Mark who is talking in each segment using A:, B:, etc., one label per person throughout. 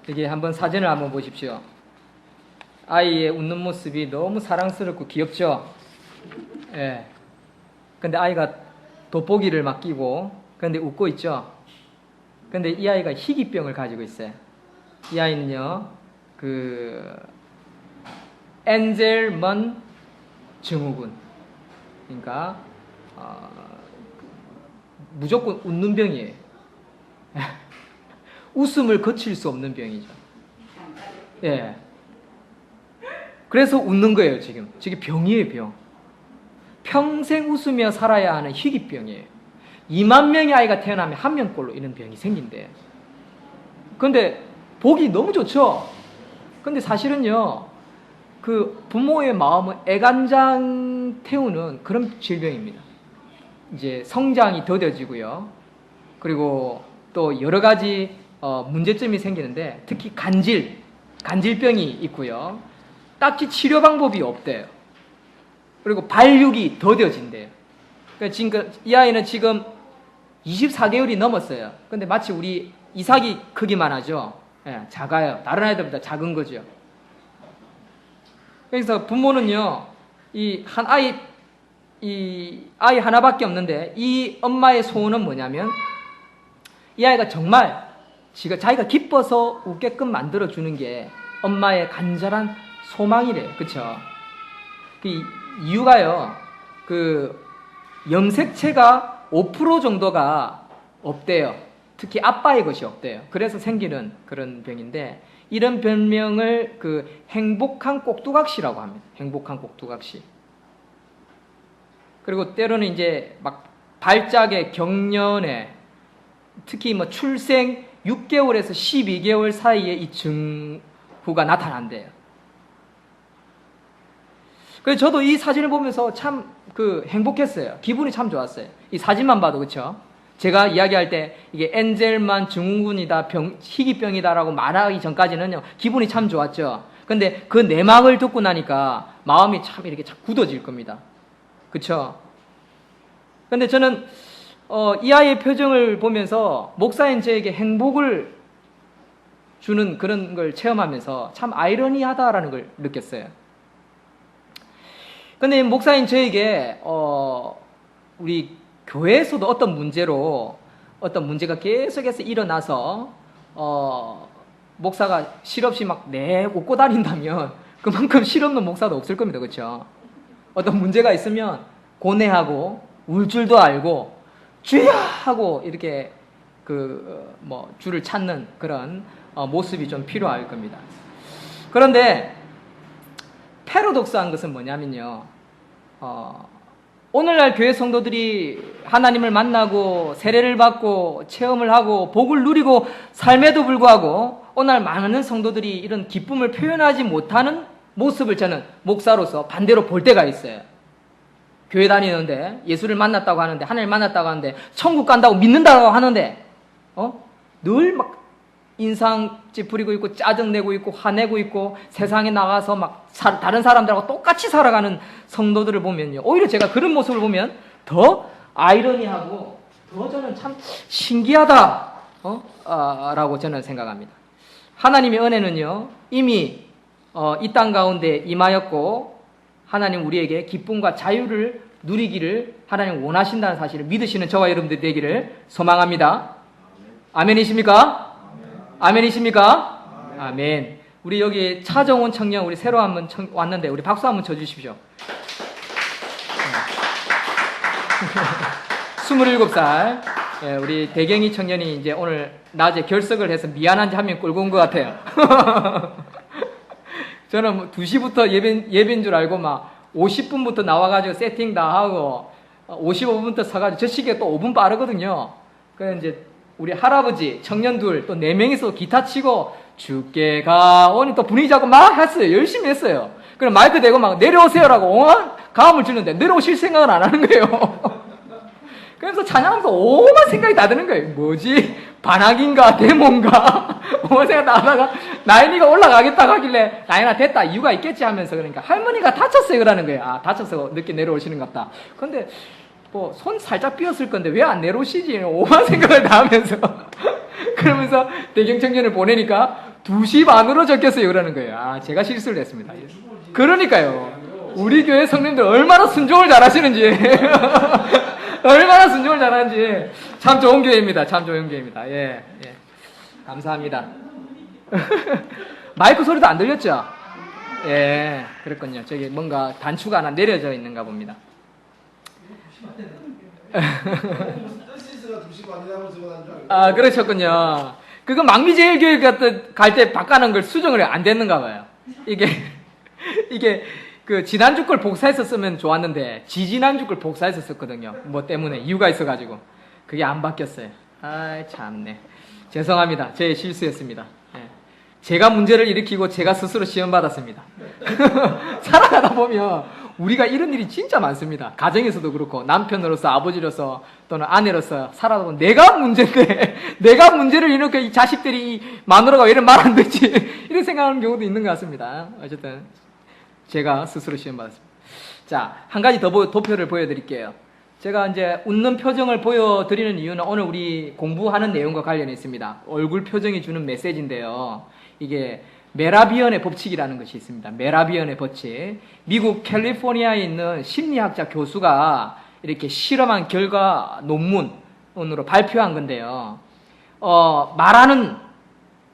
A: 여기 한번 사진을 한번 보십시오. 아이의 웃는 모습이 너무 사랑스럽고 귀엽죠? 예. 근데 아이가 돋보기를 막 끼고, 근데 웃고 있죠? 근데 이 아이가 희귀병을 가지고 있어요. 이 아이는요, 엔젤먼 증후군. 그러니까, 무조건 웃는 병이에요. 웃음을 거칠 수 없는 병이죠. 예. 그래서 웃는 거예요, 지금. 지금 병이에요, 병. 평생 웃으며 살아야 하는 희귀병이에요. 2만 명의 아이가 태어나면 1명꼴로 이런 병이 생긴대요. 근데 보기 너무 좋죠? 근데 사실은요, 부모의 마음을 애간장 태우는 그런 질병입니다. 이제 성장이 더뎌지고요. 그리고 또 여러 가지 문제점이 생기는데, 특히 간질병이 있고요. 딱히 치료 방법이 없대요. 그리고 발육이 더뎌진대요. 그러니까 지금 이 아이는 지금 24개월이 넘었어요. 근데 마치 우리 이삭이 크기만 하죠. 예, 작아요. 다른 아이들보다 작은 거죠. 그래서 부모는요, 이 아이 하나밖에 없는데, 이 엄마의 소원은 뭐냐면, 이 아이가 정말 자기가 기뻐서 웃게끔 만들어주는 게 엄마의 간절한 소망이래요. 그쵸? 그 이유가요, 염색체가 5% 정도가 없대요. 특히 아빠의 것이 없대요. 그래서 생기는 그런 병인데, 이런 별명을 행복한 꼭두각시라고 합니다. 행복한 꼭두각시. 그리고 때로는 이제 막 발작에, 경련에, 특히 뭐 출생 6개월에서 12개월 사이에 이 증후가 나타난대요. 그래서 저도 이 사진을 보면서 참 행복했어요. 기분이 참 좋았어요. 이 사진만 봐도, 그쵸? 제가 이야기할 때 이게 엔젤만 증후군이다, 희귀병이다라고 말하기 전까지는요, 기분이 참 좋았죠. 근데 그 내막을 듣고 나니까 마음이 참 이렇게 참 굳어질 겁니다. 그쵸? 근데 저는 이 아이의 표정을 보면서 목사인 저에게 행복을 주는 그런 걸 체험하면서 참 아이러니하다라는 걸 느꼈어요. 근데 목사인 저에게 우리 교회에서도 어떤 문제가 계속해서 일어나서 목사가 실없이 막 웃고 다닌다면 그만큼 실없는 목사도 없을 겁니다. 그렇죠? 어떤 문제가 있으면 고뇌하고 울 줄도 알고 주야 하고 이렇게 주를 찾는 그런 모습이 좀 필요할 겁니다. 그런데 패러독스한 것은 뭐냐면요, 오늘날 교회 성도들이 하나님을 만나고 세례를 받고 체험을 하고 복을 누리고 삶에도 불구하고 오늘 많은 성도들이 이런 기쁨을 표현하지 못하는 모습을 저는 목사로서 반대로 볼 때가 있어요. 교회 다니는데 예수를 만났다고 하는데, 하나님을 만났다고 하는데, 천국 간다고 믿는다고 하는데 늘 막 인상찌 부리고 있고 짜증내고 있고 화내고 있고 세상에 나가서 막 다른 사람들하고 똑같이 살아가는 성도들을 보면요, 오히려 제가 그런 모습을 보면 더 아이러니하고 더 저는 참 신기하다 라고 저는 생각합니다. 하나님의 은혜는요 이미 이 땅 가운데 임하였고, 하나님 우리에게 기쁨과 자유를 누리기를 하나님 원하신다는 사실을 믿으시는 저와 여러분들 되기를 소망합니다. 아멘이십니까? 아멘이십니까? 아멘. 우리 여기 차정훈 청년, 우리 새로 한번 왔는데 우리 박수 한번 쳐주십시오. 27살 우리 대경이 청년이 이제 오늘 낮에 결석을 해서 미안한지 한 명 끌고 온 것 같아요. 저는 2시부터 예배인 줄 알고 막 50분부터 나와가지고 세팅 다 하고 55분부터 서가지고 저 시기에 또 5분 빠르거든요. 그래서 이제 우리 할아버지 청년 둘 또 4명이서 기타 치고 주께 가오니 또 분위기 잡고 막 했어요. 열심히 했어요. 그럼 마이크 대고 막 내려오세요라고 옹한 가음을 주는데 내려오실 생각은 안 하는 거예요. 그래서 찬양하면서 오만 생각이 다 드는 거예요. 뭐지? 반악인가? 데몬가? 오만 생각 다 하다가 나인이가 올라가겠다고 하길래 나인아 됐다, 이유가 있겠지 하면서, 그러니까 할머니가 다쳤어요 그러는 거예요. 아, 다쳐서 늦게 내려오시는 것 같다. 근데 손 살짝 삐었을 건데 왜 안 내려오시지? 오만 생각을 다 하면서 그러면서 대경청년을 보내니까 2시 반으로 적혔어요. 그러는 거예요. 아, 제가 실수를 했습니다. 그러니까요. 우리 교회 성님들 얼마나 순종을 잘하시는지 얼마나 순종을 잘하는지 참 좋은 교회입니다. 참 좋은 교회입니다. 예, 예. 감사합니다. 마이크 소리도 안 들렸죠? 예, 그렇군요. 저기 뭔가 단추가 하나 내려져 있는가 봅니다. 아, 그러셨군요. 그거 망미제일교회 갈 때 바꿔놓은 걸 수정을 안 됐는가 봐요. 이게 그 지난주 걸 복사해서 쓰면 좋았는데 지지난주 걸 복사해서 썼거든요. 뭐 때문에 이유가 있어가지고 그게 안 바뀌었어요. 아, 참네. 죄송합니다. 제 실수였습니다. 예. 제가 문제를 일으키고 제가 스스로 시험 받았습니다. 살아가다 보면 우리가 이런 일이 진짜 많습니다. 가정에서도 그렇고 남편으로서 아버지로서 또는 아내로서 살아다 보면 내가 문제인데 내가 문제를 일으켜 이 자식들이 이 마누라가 왜 이런 말 안 듣지 이런 생각하는 경우도 있는 것 같습니다. 어쨌든 제가 스스로 시험 받았습니다. 자, 한 가지 더 도표를 보여드릴게요. 제가 이제 웃는 표정을 보여드리는 이유는 오늘 우리 공부하는 내용과 관련해 있습니다. 얼굴 표정이 주는 메시지인데요. 이게 메라비언의 법칙이라는 것이 있습니다. 메라비언의 법칙. 미국 캘리포니아에 있는 심리학자 교수가 이렇게 실험한 결과 논문으로 발표한 건데요. 말하는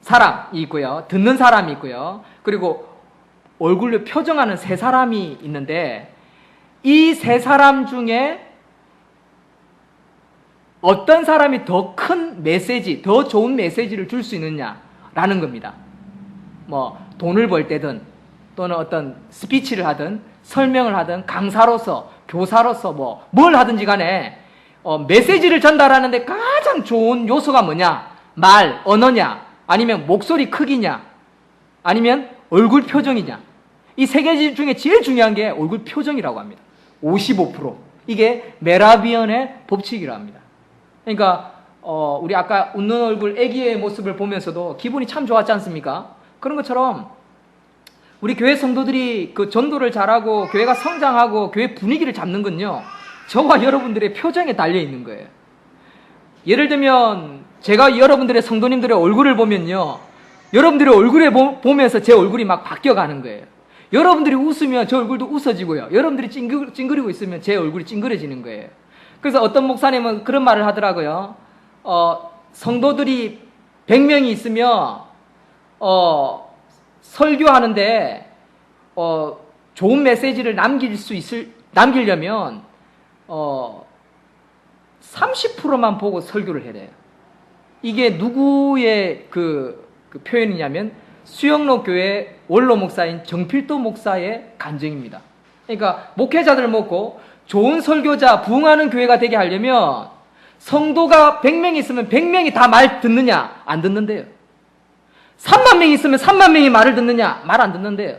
A: 사람이 있고요. 듣는 사람이 있고요. 그리고 얼굴로 표정하는 세 사람이 있는데 이 세 사람 중에 어떤 사람이 더 큰 메시지, 더 좋은 메시지를 줄 수 있느냐라는 겁니다. 뭐 돈을 벌 때든 또는 어떤 스피치를 하든 설명을 하든 강사로서 교사로서 뭘 하든지 간에 메시지를 전달하는데 가장 좋은 요소가 뭐냐? 말, 언어냐? 아니면 목소리 크기냐? 아니면 얼굴 표정이냐? 이 세 가지 중에 제일 중요한 게 얼굴 표정이라고 합니다. 55%. 이게 메라비언의 법칙이라고 합니다. 그러니까 우리 아까 웃는 얼굴 아기의 모습을 보면서도 기분이 참 좋았지 않습니까? 그런 것처럼 우리 교회 성도들이 그 전도를 잘하고 교회가 성장하고 교회 분위기를 잡는 건요, 저와 여러분들의 표정에 달려 있는 거예요. 예를 들면 제가 여러분들의 성도님들의 얼굴을 보면요, 여러분들의 얼굴에 보면서 제 얼굴이 막 바뀌어가는 거예요. 여러분들이 웃으면 저 얼굴도 웃어지고요, 여러분들이 찡그리고 있으면 제 얼굴이 찡그려지는 거예요. 그래서 어떤 목사님은 그런 말을 하더라고요. 성도들이 100명이 있으면 설교하는데 좋은 메시지를 남기려면 30%만 보고 설교를 해야 돼요. 이게 누구의 그 표현이냐면 수영로 교회 원로 목사인 정필도 목사의 간증입니다. 그러니까 목회자들 먹고 좋은 설교자, 부흥하는 교회가 되게 하려면 성도가 100명이 있으면 100명이 다 말 듣느냐? 안 듣는데요. 3만 명이 있으면 3만 명이 말을 듣느냐? 말 안 듣는데요.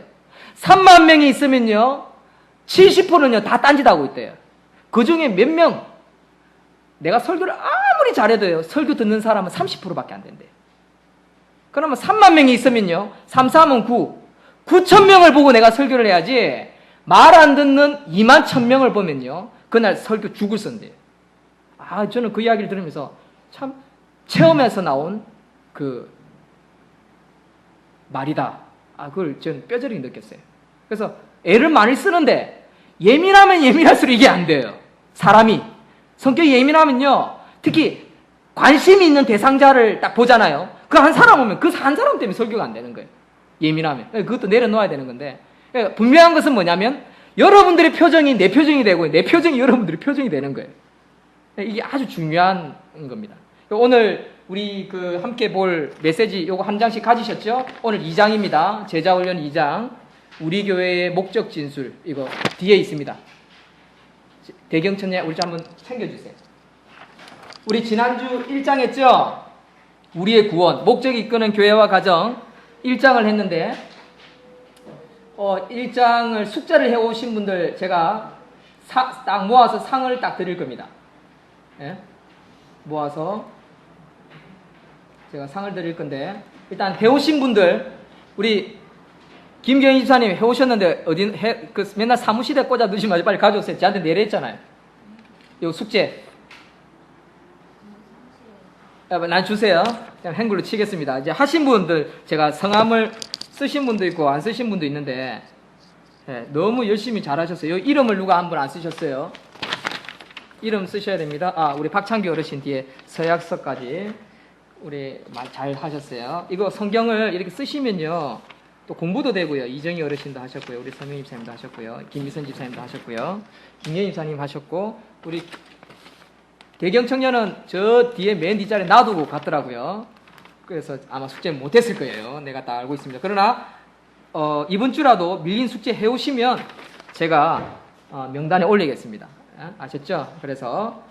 A: 3만 명이 있으면요, 70%는요, 다 딴짓하고 있대요. 그 중에 몇 명, 내가 설교를 아무리 잘해도요, 설교 듣는 사람은 30%밖에 안 된대요. 그러면 3만 명이 있으면요, 3, 3은 9. 9천 명을 보고 내가 설교를 해야지, 말 안 듣는 2만 1,000명을 보면요, 그날 설교 죽을 선대요. 아, 저는 그 이야기를 들으면서 참 체험에서 나온 그 말이다. 아, 그걸 저는 뼈저리게 느꼈어요. 그래서 애를 많이 쓰는데 예민하면 예민할수록 이게 안 돼요. 사람이 성격이 예민하면요, 특히 관심이 있는 대상자를 딱 보잖아요. 그 한 사람 오면 그 한 사람 때문에 설교가 안 되는 거예요. 예민하면. 그것도 내려놓아야 되는 건데, 분명한 것은 뭐냐면 여러분들의 표정이 내 표정이 되고 내 표정이 여러분들의 표정이 되는 거예요. 이게 아주 중요한 겁니다. 오늘 우리 함께 볼 메시지 요거 한 장씩 가지셨죠? 오늘 2장입니다. 제자훈련 2장. 우리 교회의 목적 진술. 이거 뒤에 있습니다. 대경천에 우리 좀 한번 챙겨주세요. 우리 지난주 1장 했죠? 우리의 구원, 목적이 이끄는 교회와 가정 1장을 했는데 1장을 숙제를 해오신 분들 제가 딱 모아서 상을 딱 드릴 겁니다. 예? 모아서 제가 상을 드릴 건데, 일단 해오신 분들, 우리 김경희 집사님 해오셨는데 맨날 사무실에 꽂아 두지 마시고 빨리 가져오세요. 저한테 내려있잖아요. 요 숙제. 난 주세요. 그냥 한글로 치겠습니다. 이제 하신 분들, 제가 성함을 쓰신 분도 있고 안 쓰신 분도 있는데, 네, 너무 열심히 잘하셨어요. 이름을 누가 한 분 안 쓰셨어요? 이름 쓰셔야 됩니다. 우리 박창규 어르신 뒤에 서약서까지 우리 잘 하셨어요. 이거 성경을 이렇게 쓰시면요, 또 공부도 되고요. 이정희 어르신도 하셨고요. 우리 서명 집사님도 하셨고요. 김미선 집사님도 하셨고요. 김예인 집사님 하셨고, 우리 개경 청년은 저 뒤에 맨 뒷자리에 놔두고 갔더라고요. 그래서 아마 숙제 못했을 거예요. 내가 다 알고 있습니다. 그러나 이번 주라도 밀린 숙제 해오시면 제가 명단에 올리겠습니다. 아셨죠? 그래서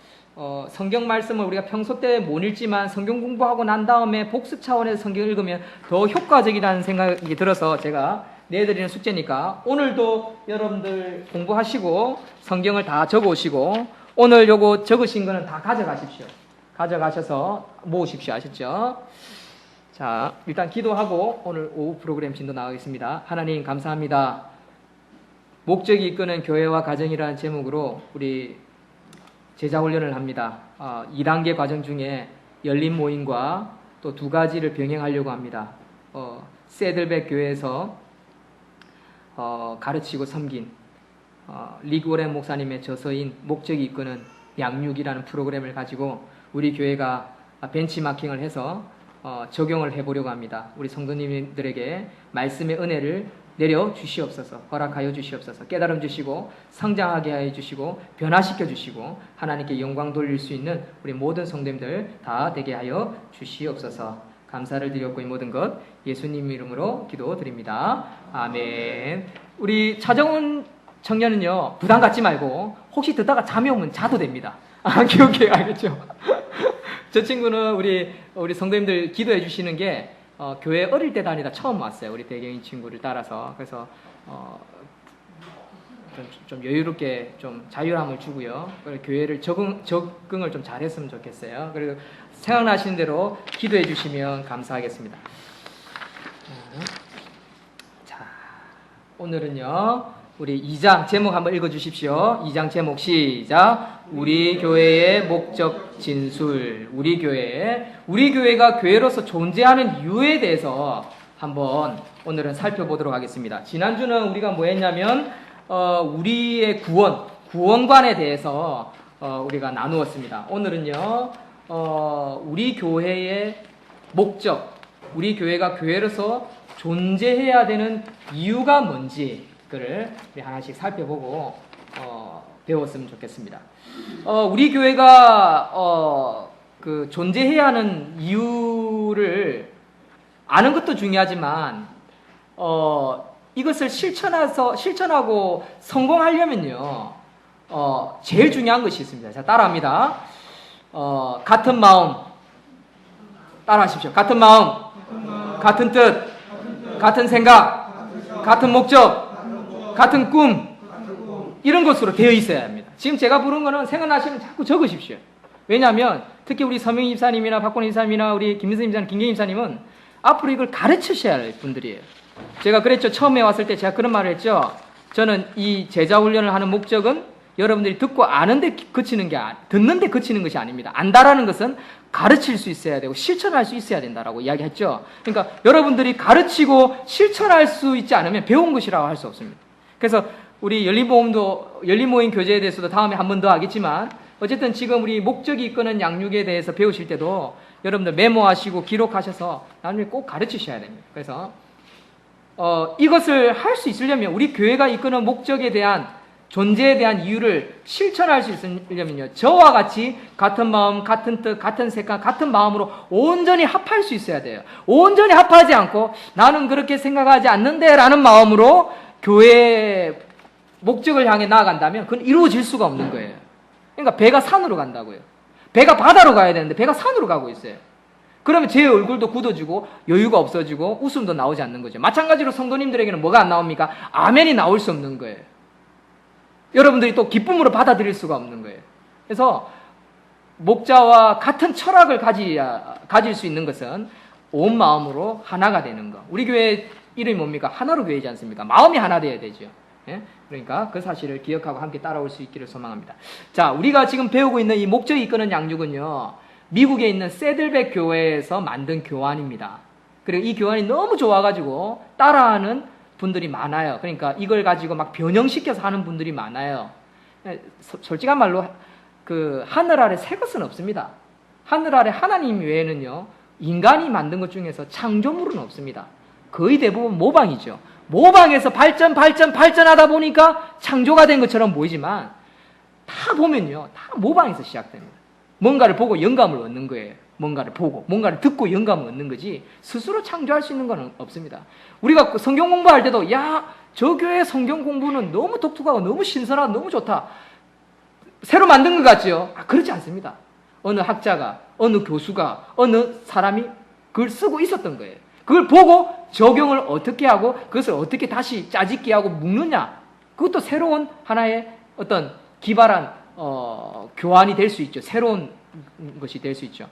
A: 성경 말씀을 우리가 평소 때 못 읽지만 성경 공부하고 난 다음에 복습 차원에서 성경을 읽으면 더 효과적이라는 생각이 들어서 제가 내드리는 숙제니까 오늘도 여러분들 공부하시고 성경을 다 적어오시고, 오늘 요거 적으신 거는 다 가져가십시오. 가져가셔서 모으십시오. 아셨죠? 자, 일단 기도하고 오늘 오후 프로그램 진도 나가겠습니다. 하나님 감사합니다. 목적이 이끄는 교회와 가정이라는 제목으로 우리 제자 훈련을 합니다. 2단계 과정 중에 열린 모임과 또 2가지를 병행하려고 합니다. 세들백 교회에서 가르치고 섬긴 리그오렌 목사님의 저서인 목적이 이끄는 양육이라는 프로그램을 가지고 우리 교회가 벤치마킹을 해서 적용을 해보려고 합니다. 우리 성도님들에게 말씀의 은혜를 내려 주시옵소서, 허락하여 주시옵소서, 깨달음 주시고 성장하게 하여 주시고 변화시켜 주시고 하나님께 영광 돌릴 수 있는 우리 모든 성도님들 다 되게 하여 주시옵소서. 감사를 드렸고 이 모든 것 예수님 이름으로 기도드립니다. 아멘. 우리 차정훈 청년은요, 부담 갖지 말고 혹시 듣다가 잠이 오면 자도 됩니다. 기억해, 알겠죠? 저 친구는 우리 성도님들 기도해 주시는 게 교회 어릴 때 다니다 처음 왔어요. 우리 대경이 친구를 따라서. 그래서 좀 여유롭게 좀 자유함을 주고요. 교회를 적응을 좀 잘했으면 좋겠어요. 그리고 생각나시는 대로 기도해 주시면 감사하겠습니다. 자, 오늘은요, 우리 2장 제목 한번 읽어주십시오. 2장 제목 시작. 우리 교회의 목적 진술. 우리 교회가 교회로서 존재하는 이유에 대해서 한번 오늘은 살펴보도록 하겠습니다. 지난주는 우리가 뭐 했냐면 우리의 구원관에 대해서 우리가 나누었습니다. 오늘은요, 우리 교회의 목적, 우리 교회가 교회로서 존재해야 되는 이유가 뭔지 를 하나씩 살펴보고 배웠으면 좋겠습니다. 우리 교회가 그 존재해야 하는 이유를 아는 것도 중요하지만 이것을 실천하고 성공하려면요, 제일 중요한 것이 있습니다. 자, 따라합니다. 같은 마음, 따라하십시오. 같은 마음, 같은 뜻, 같은 생각, 같은 목적, 같은 꿈, 이런 것으로 되어 있어야 합니다. 지금 제가 부른 거는 생각나시면 자꾸 적으십시오. 왜냐하면 특히 우리 서명 집사님이나 박권희 집사님이나 우리 김민선 집사님, 김경희 집사님은 앞으로 이걸 가르치셔야 할 분들이에요. 제가 그랬죠. 처음에 왔을 때 제가 그런 말을 했죠. 저는 이 제자 훈련을 하는 목적은 여러분들이 듣고 아는데 그치는 게 듣는데 그치는 것이 아닙니다. 안다라는 것은 가르칠 수 있어야 되고 실천할 수 있어야 된다라고 이야기했죠. 그러니까 여러분들이 가르치고 실천할 수 있지 않으면 배운 것이라고 할 수 없습니다. 그래서 우리 열린 모임 교제에 대해서도 다음에 한 번 더 하겠지만, 어쨌든 지금 우리 목적이 이끄는 양육에 대해서 배우실 때도 여러분들 메모하시고 기록하셔서 나중에 꼭 가르치셔야 됩니다. 그래서 이것을 할 수 있으려면 우리 교회가 이끄는 목적에 대한 존재에 대한 이유를 실천할 수 있으려면요, 저와 같이 같은 마음, 같은 뜻, 같은 생각, 같은 마음으로 온전히 합할 수 있어야 돼요. 온전히 합하지 않고 나는 그렇게 생각하지 않는데 라는 마음으로 교회의 목적을 향해 나아간다면 그건 이루어질 수가 없는 거예요. 그러니까 배가 산으로 간다고요. 배가 바다로 가야 되는데 배가 산으로 가고 있어요. 그러면 제 얼굴도 굳어지고 여유가 없어지고 웃음도 나오지 않는 거죠. 마찬가지로 성도님들에게는 뭐가 안 나옵니까? 아멘이 나올 수 없는 거예요. 여러분들이 또 기쁨으로 받아들일 수가 없는 거예요. 그래서 목자와 같은 철학을 가질 수 있는 것은 온 마음으로 하나가 되는 것. 우리 교회 이름이 뭡니까? 하나로 교회지 않습니까? 마음이 하나 되어야 되죠. 예? 그러니까 그 사실을 기억하고 함께 따라올 수 있기를 소망합니다. 자, 우리가 지금 배우고 있는 이 목적이 이끄는 양육은요, 미국에 있는 세들백 교회에서 만든 교환입니다. 그리고 이 교환이 너무 좋아가지고 따라하는 분들이 많아요. 그러니까 이걸 가지고 막 변형시켜서 하는 분들이 많아요. 솔직한 말로 그 하늘 아래 새 것은 없습니다. 하늘 아래 하나님 외에는요, 인간이 만든 것 중에서 창조물은 없습니다. 거의 대부분 모방이죠. 모방에서 발전하다 보니까 창조가 된 것처럼 보이지만 다 보면요, 다 모방에서 시작됩니다. 뭔가를 보고 영감을 얻는 거예요. 뭔가를 보고, 뭔가를 듣고 영감을 얻는 거지 스스로 창조할 수 있는 건 없습니다. 우리가 성경 공부할 때도 저 교회 성경 공부는 너무 독특하고 너무 신선하고 너무 좋다. 새로 만든 것 같죠? 그렇지 않습니다. 어느 학자가, 어느 교수가, 어느 사람이 그걸 쓰고 있었던 거예요. 그걸 보고 적용을 어떻게 하고 그것을 어떻게 다시 짜집기하고 묶느냐. 그것도 새로운 하나의 어떤 기발한 교환이 될 수 있죠. 새로운 것이 될 수 있죠.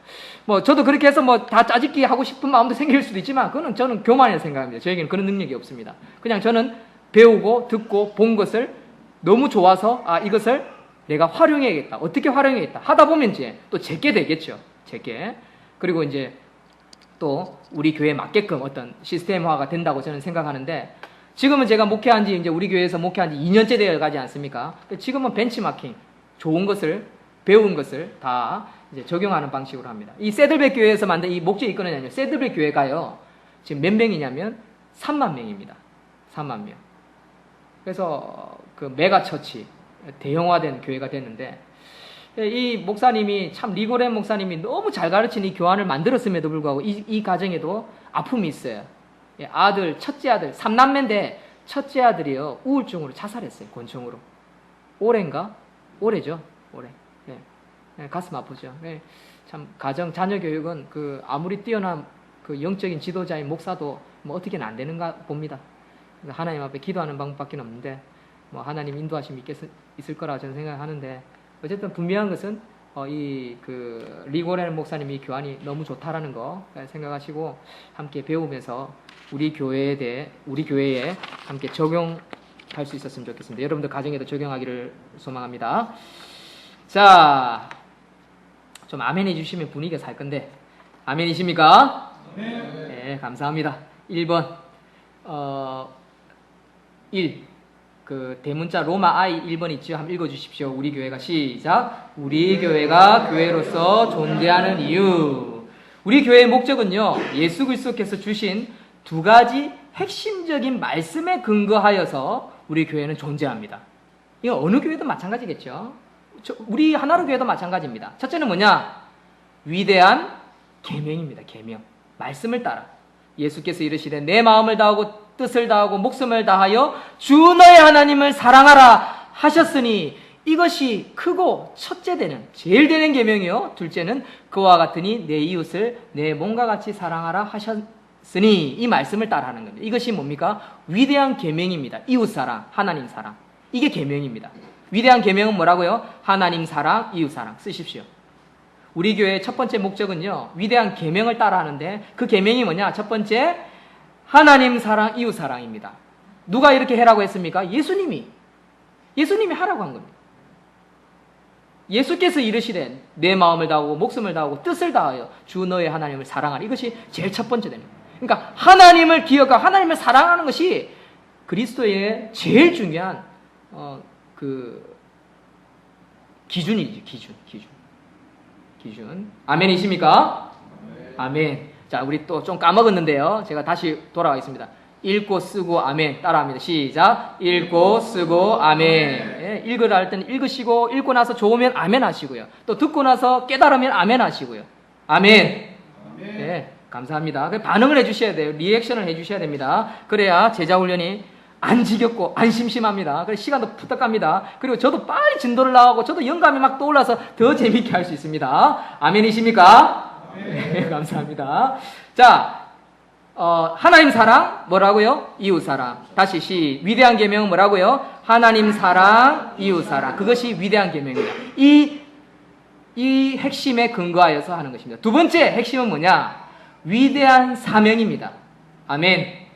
A: 저도 그렇게 해서 다 짜집기 하고 싶은 마음도 생길 수도 있지만 그거는 저는 교만이라고 생각합니다. 저에게는 그런 능력이 없습니다. 그냥 저는 배우고 듣고 본 것을 너무 좋아서 이것을 내가 활용해야겠다. 어떻게 활용해야겠다. 하다 보면 이제 또 제게 되겠죠. 제게. 그리고 이제 또 우리 교회에 맞게끔 어떤 시스템화가 된다고 저는 생각하는데, 지금은 제가 목회한 지 이제 우리 교회에서 목회한 지 2년째 되어 가지 않습니까? 지금은 벤치마킹, 좋은 것을, 배운 것을 다 이제 적용하는 방식으로 합니다. 이 세들백 교회에서 만든 이 목적이 이끄느냐면, 세들백 교회가요, 지금 몇 명이냐면 3만 명입니다. 3만 명. 그래서 그 메가처치, 대형화된 교회가 됐는데, 이 목사님이 참 리고렌 목사님이 너무 잘 가르친 이 교환을 만들었음에도 불구하고 이 가정에도 아픔이 있어요. 아들, 첫째 아들, 3남매인데 첫째 아들이요, 우울증으로 자살했어요. 권총으로. 올해인가? 올해죠. 올해. 가슴 아프죠. 참 가정 자녀 교육은 그 아무리 뛰어난 그 영적인 지도자인 목사도 어떻게는 안 되는가 봅니다. 하나님 앞에 기도하는 방법밖에 없는데 하나님 인도하심이 있을 거라 저는 생각하는데, 어쨌든 분명한 것은 이 그 리고렌 목사님이 교환이 너무 좋다라는 거 생각하시고 함께 배우면서 우리 교회에 함께 적용할 수 있었으면 좋겠습니다. 여러분들 가정에도 적용하기를 소망합니다. 자, 좀 아멘 해주시면 분위기가 살 건데, 아멘이십니까? 네, 감사합니다. 1번 1. 그 대문자 로마 I 1번 있죠? 한번 읽어주십시오. 우리 교회가 시작. 우리 교회가 교회로서 존재하는 이유. 우리 교회의 목적은요, 예수 그리스도께서 주신 두 가지 핵심적인 말씀에 근거하여서 우리 교회는 존재합니다. 이거 어느 교회도 마찬가지겠죠. 우리 하나로 교회도 마찬가지입니다. 첫째는 뭐냐? 위대한 계명입니다. 계명. 말씀을 따라. 예수께서 이르시되 내 마음을 다하고 뜻을 다하고 목숨을 다하여 주 너의 하나님을 사랑하라 하셨으니, 이것이 크고 첫째 되는, 제일 되는 계명이요. 둘째는 그와 같으니 내 이웃을 내 몸과 같이 사랑하라 하셨으니, 이 말씀을 따라하는 겁니다. 이것이 뭡니까? 위대한 계명입니다. 이웃 사랑, 하나님 사랑. 이게 계명입니다. 위대한 계명은 뭐라고요? 하나님 사랑, 이웃 사랑. 쓰십시오. 우리 교회의 첫 번째 목적은요, 위대한 계명을 따라하는데, 그 계명이 뭐냐? 첫 번째, 하나님 사랑, 이웃 사랑입니다. 누가 이렇게 해라고 했습니까? 예수님이 하라고 한 겁니다. 예수께서 이르시되 내 마음을 다하고 목숨을 다하고 뜻을 다하여 주 너의 하나님을 사랑하라. 이것이 제일 첫 번째 됩니다. 그러니까 하나님을 기억하고 하나님을 사랑하는 것이 그리스도의 제일 중요한 그 기준이죠. 기준. 아멘이십니까? 아멘. 자, 우리 또 좀 까먹었는데요. 제가 다시 돌아가겠습니다. 읽고 쓰고 아멘. 따라합니다. 시작. 읽고 쓰고 아멘. 읽으라 할 때는 읽으시고, 읽고 나서 좋으면 아멘 하시고요. 또 듣고 나서 깨달으면 아멘 하시고요. 아멘. 네, 감사합니다. 반응을 해주셔야 돼요. 리액션을 해주셔야 됩니다. 그래야 제자 훈련이 안 지겹고 안 심심합니다. 그래서 시간도 푸떡 갑니다. 그리고 저도 빨리 진도를 나가고 저도 영감이 막 떠올라서 더 재밌게 할 수 있습니다. 아멘이십니까? 네, 감사합니다. 자, 하나님 사랑 뭐라고요? 이웃 사랑. 다시 위대한 계명은 뭐라고요? 하나님 사랑, 이웃 사랑. 그것이 위대한 계명입니다. 이 핵심에 근거하여서 하는 것입니다. 두 번째 핵심은 뭐냐? 위대한 사명입니다. 아멘.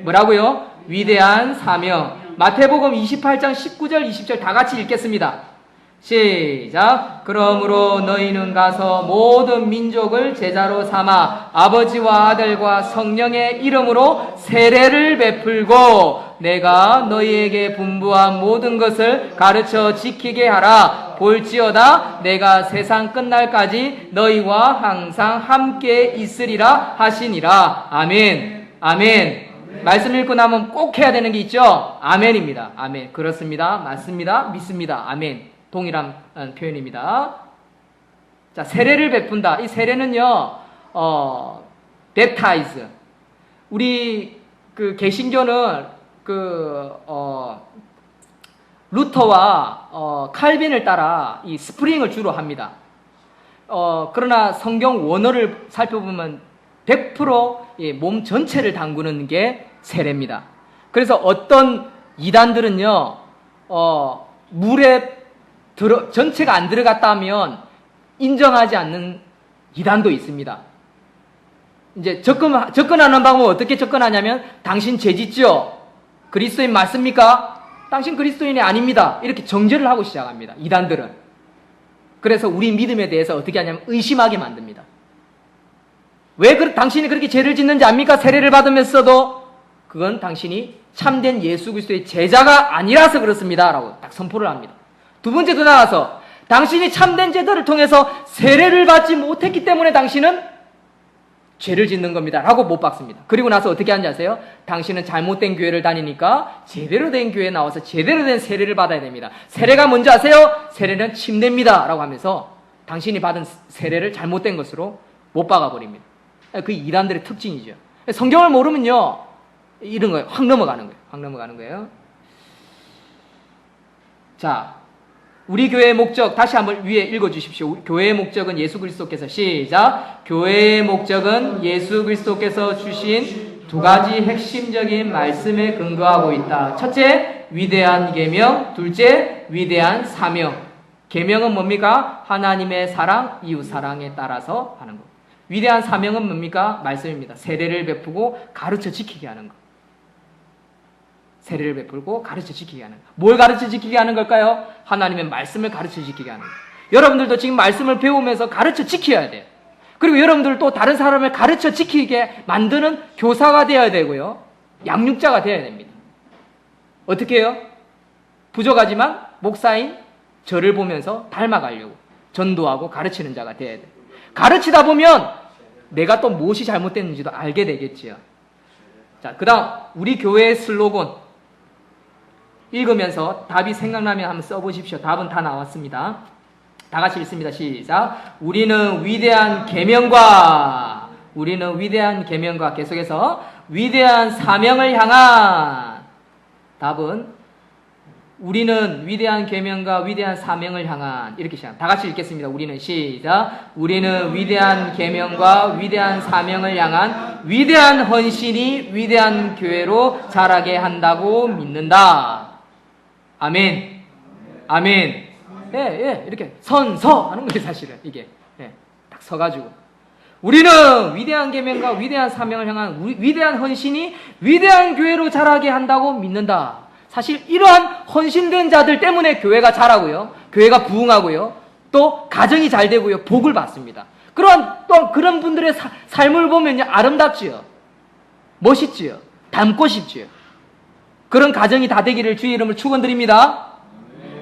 A: 뭐라고요? 위대한 사명. 마태복음 28장 19절 20절 다 같이 읽겠습니다. 시작. 그러므로 너희는 가서 모든 민족을 제자로 삼아 아버지와 아들과 성령의 이름으로 세례를 베풀고 내가 너희에게 분부한 모든 것을 가르쳐 지키게 하라. 볼지어다 내가 세상 끝날까지 너희와 항상 함께 있으리라 하시니라. 아멘. 아멘. 말씀 읽고 나면 꼭 해야 되는 게 있죠. 아멘입니다. 아멘. 그렇습니다. 맞습니다. 믿습니다. 아멘. 동일한 표현입니다. 자, 세례를 베푼다. 이 세례는요, baptize. 우리 그 개신교는 루터와 칼빈을 따라 이 스프링을 주로 합니다. 그러나 성경 원어를 살펴보면 100% 몸 전체를 담그는 게 세례입니다. 그래서 어떤 이단들은요, 물에 전체가 안 들어갔다 하면 인정하지 않는 이단도 있습니다. 이제 접근하는 방법은 어떻게 접근하냐면, 당신 죄 짓죠? 그리스도인 맞습니까? 당신 그리스도인이 아닙니다. 이렇게 정죄를 하고 시작합니다. 이단들은. 그래서 우리 믿음에 대해서 어떻게 하냐면 의심하게 만듭니다. 왜 당신이 그렇게 죄를 짓는지 압니까? 세례를 받으면서도 그건 당신이 참된 예수 그리스도의 제자가 아니라서 그렇습니다. 라고 딱 선포를 합니다. 두 번째도 나와서 당신이 참된 제자를 통해서 세례를 받지 못했기 때문에 당신은 죄를 짓는 겁니다. 라고 못 박습니다. 그리고 나서 어떻게 하는지 아세요? 당신은 잘못된 교회를 다니니까 제대로 된 교회에 나와서 제대로 된 세례를 받아야 됩니다. 세례가 뭔지 아세요? 세례는 침례입니다. 라고 하면서 당신이 받은 세례를 잘못된 것으로 못 박아버립니다. 그 이단들의 특징이죠. 성경을 모르면요, 이런 거예요. 확 넘어가는 거예요. 확 넘어가는 거예요. 자, 우리 교회의 목적 다시 한번 위에 읽어주십시오. 교회의 목적은 예수 그리스도께서, 시작. 교회의 목적은 예수 그리스도께서 주신 두 가지 핵심적인 말씀에 근거하고 있다. 첫째, 위대한 계명. 둘째, 위대한 사명. 계명은 뭡니까? 하나님의 사랑, 이웃 사랑에 따라서 하는 것. 위대한 사명은 뭡니까? 말씀입니다. 세례를 베푸고 가르쳐 지키게 하는 것. 세례를 베풀고 가르쳐 지키게 하는 것. 뭘 가르쳐 지키게 하는 걸까요? 하나님의 말씀을 가르쳐 지키게 하는 것. 여러분들도 지금 말씀을 배우면서 가르쳐 지켜야 돼요. 그리고 여러분들도 다른 사람을 가르쳐 지키게 만드는 교사가 되어야 되고요. 양육자가 되어야 됩니다. 어떻게 해요? 부족하지만 목사인 저를 보면서 닮아가려고 전도하고 가르치는 자가 되어야 돼요. 가르치다 보면 내가 또 무엇이 잘못됐는지도 알게 되겠지요. 자, 그 다음 우리 교회의 슬로건 읽으면서 답이 생각나면 한번 써보십시오. 답은 다 나왔습니다. 다 같이 읽습니다. 시작. 우리는 위대한 계명과 계속해서 위대한 사명을 향한, 답은 우리는 위대한 계명과 위대한 사명을 향한, 이렇게 시작합니다. 다 같이 읽겠습니다. 우리는, 시작. 우리는 위대한 계명과 위대한 사명을 향한 위대한 헌신이 위대한 교회로 자라게 한다고 믿는다. 아멘. 아멘. 예, 이렇게 선서 하는 거예요, 사실은. 이게. 예, 딱 서가지고. 우리는 위대한 계명과 위대한 사명을 향한 위대한 헌신이 위대한 교회로 자라게 한다고 믿는다. 사실 이러한 헌신된 자들 때문에 교회가 자라고요. 교회가 부흥하고요. 또 가정이 잘 되고요. 복을 받습니다. 또 그런 분들의 삶을 보면요, 아름답지요. 멋있지요. 닮고 싶지요. 그런 가정이 다 되기를 주의 이름을 축원드립니다.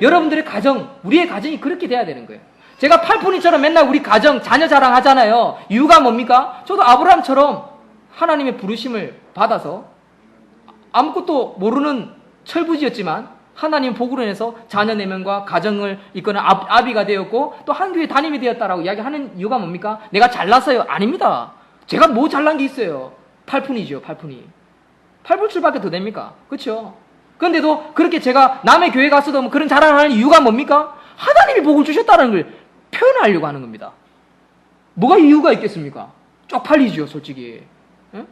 A: 여러분들의 가정, 우리의 가정이 그렇게 돼야 되는 거예요. 제가 팔푼이처럼 맨날 우리 가정, 자녀 자랑하잖아요. 이유가 뭡니까? 저도 아브라함처럼 하나님의 부르심을 받아서 아무것도 모르는 철부지였지만 하나님 복으로 인해서 자녀 4명과 가정을 이끄는 아비가 되었고 또 한 교회 담임이 되었다라고 이야기하는 이유가 뭡니까? 내가 잘났어요? 아닙니다. 제가 뭐 잘난 게 있어요? 팔푼이죠, 팔푼이. 팔불출밖에 더 됩니까? 그렇죠? 그런데도 그렇게 제가 남의 교회 가서도 뭐 그런 자랑을 하는 이유가 뭡니까? 하나님이 복을 주셨다는 걸 표현하려고 하는 겁니다. 뭐가 이유가 있겠습니까? 쪽팔리죠, 솔직히. 예?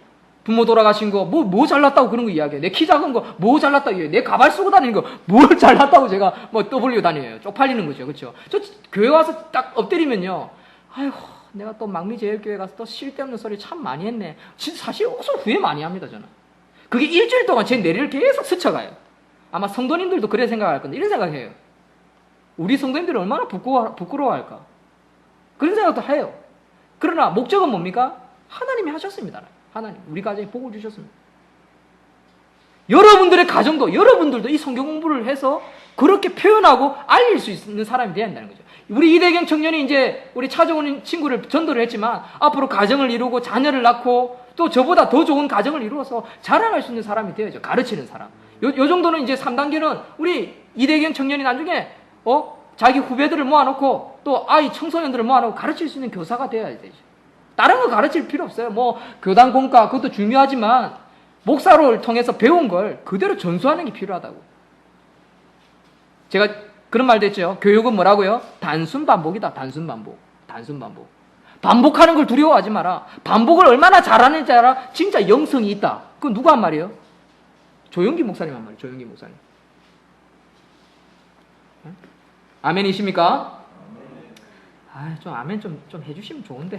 A: 부모 돌아가신 거, 뭐 잘났다고 그런 거 이야기해요. 내 키 작은 거, 뭐 잘났다고 이야기해요. 내 가발 쓰고 다니는 거, 뭘 잘났다고 제가 뭐 떠벌리고 다녀요. 쪽팔리는 거죠. 그렇죠? 저 교회 와서 딱 엎드리면요. 아이고, 내가 또 망미제일교회 가서 또 쓸데없는 소리 참 많이 했네. 진짜 사실 후회 많이 합니다, 저는. 그게 일주일 동안 제 내리를 계속 스쳐가요. 아마 성도님들도 그래 생각할 건데 이런 생각해요. 우리 성도님들이 얼마나 부끄러워할까? 그런 생각도 해요. 그러나 목적은 뭡니까? 하나님이 하셨습니다. 하나님 우리 가정에 복을 주셨습니다. 여러분들의 가정도 여러분들도 이 성경 공부를 해서 그렇게 표현하고 알릴 수 있는 사람이 되어야 한다는 거죠. 우리 이대경 청년이 이제 우리 찾아온 친구를 전도를 했지만 앞으로 가정을 이루고 자녀를 낳고 또 저보다 더 좋은 가정을 이루어서 자랑할 수 있는 사람이 되어야죠. 가르치는 사람. 요 정도는 이제 3단계는 우리 이대경 청년이 나중에 자기 후배들을 모아놓고 또 아이 청소년들을 모아놓고 가르칠 수 있는 교사가 되어야 되죠. 다른 거 가르칠 필요 없어요. 뭐 교단 공과 그것도 중요하지만 목사를 통해서 배운 걸 그대로 전수하는 게 필요하다고. 제가 그런 말도 했죠. 교육은 뭐라고요? 단순 반복이다. 단순 반복. 단순 반복. 반복하는 걸 두려워하지 마라. 반복을 얼마나 잘하는지 알아? 진짜 영성이 있다. 그건 누가 한 말이에요? 조용기 목사님 한 말이에요. 조용기 목사님. 아멘이십니까? 좀 아멘 좀 해주시면 좋은데.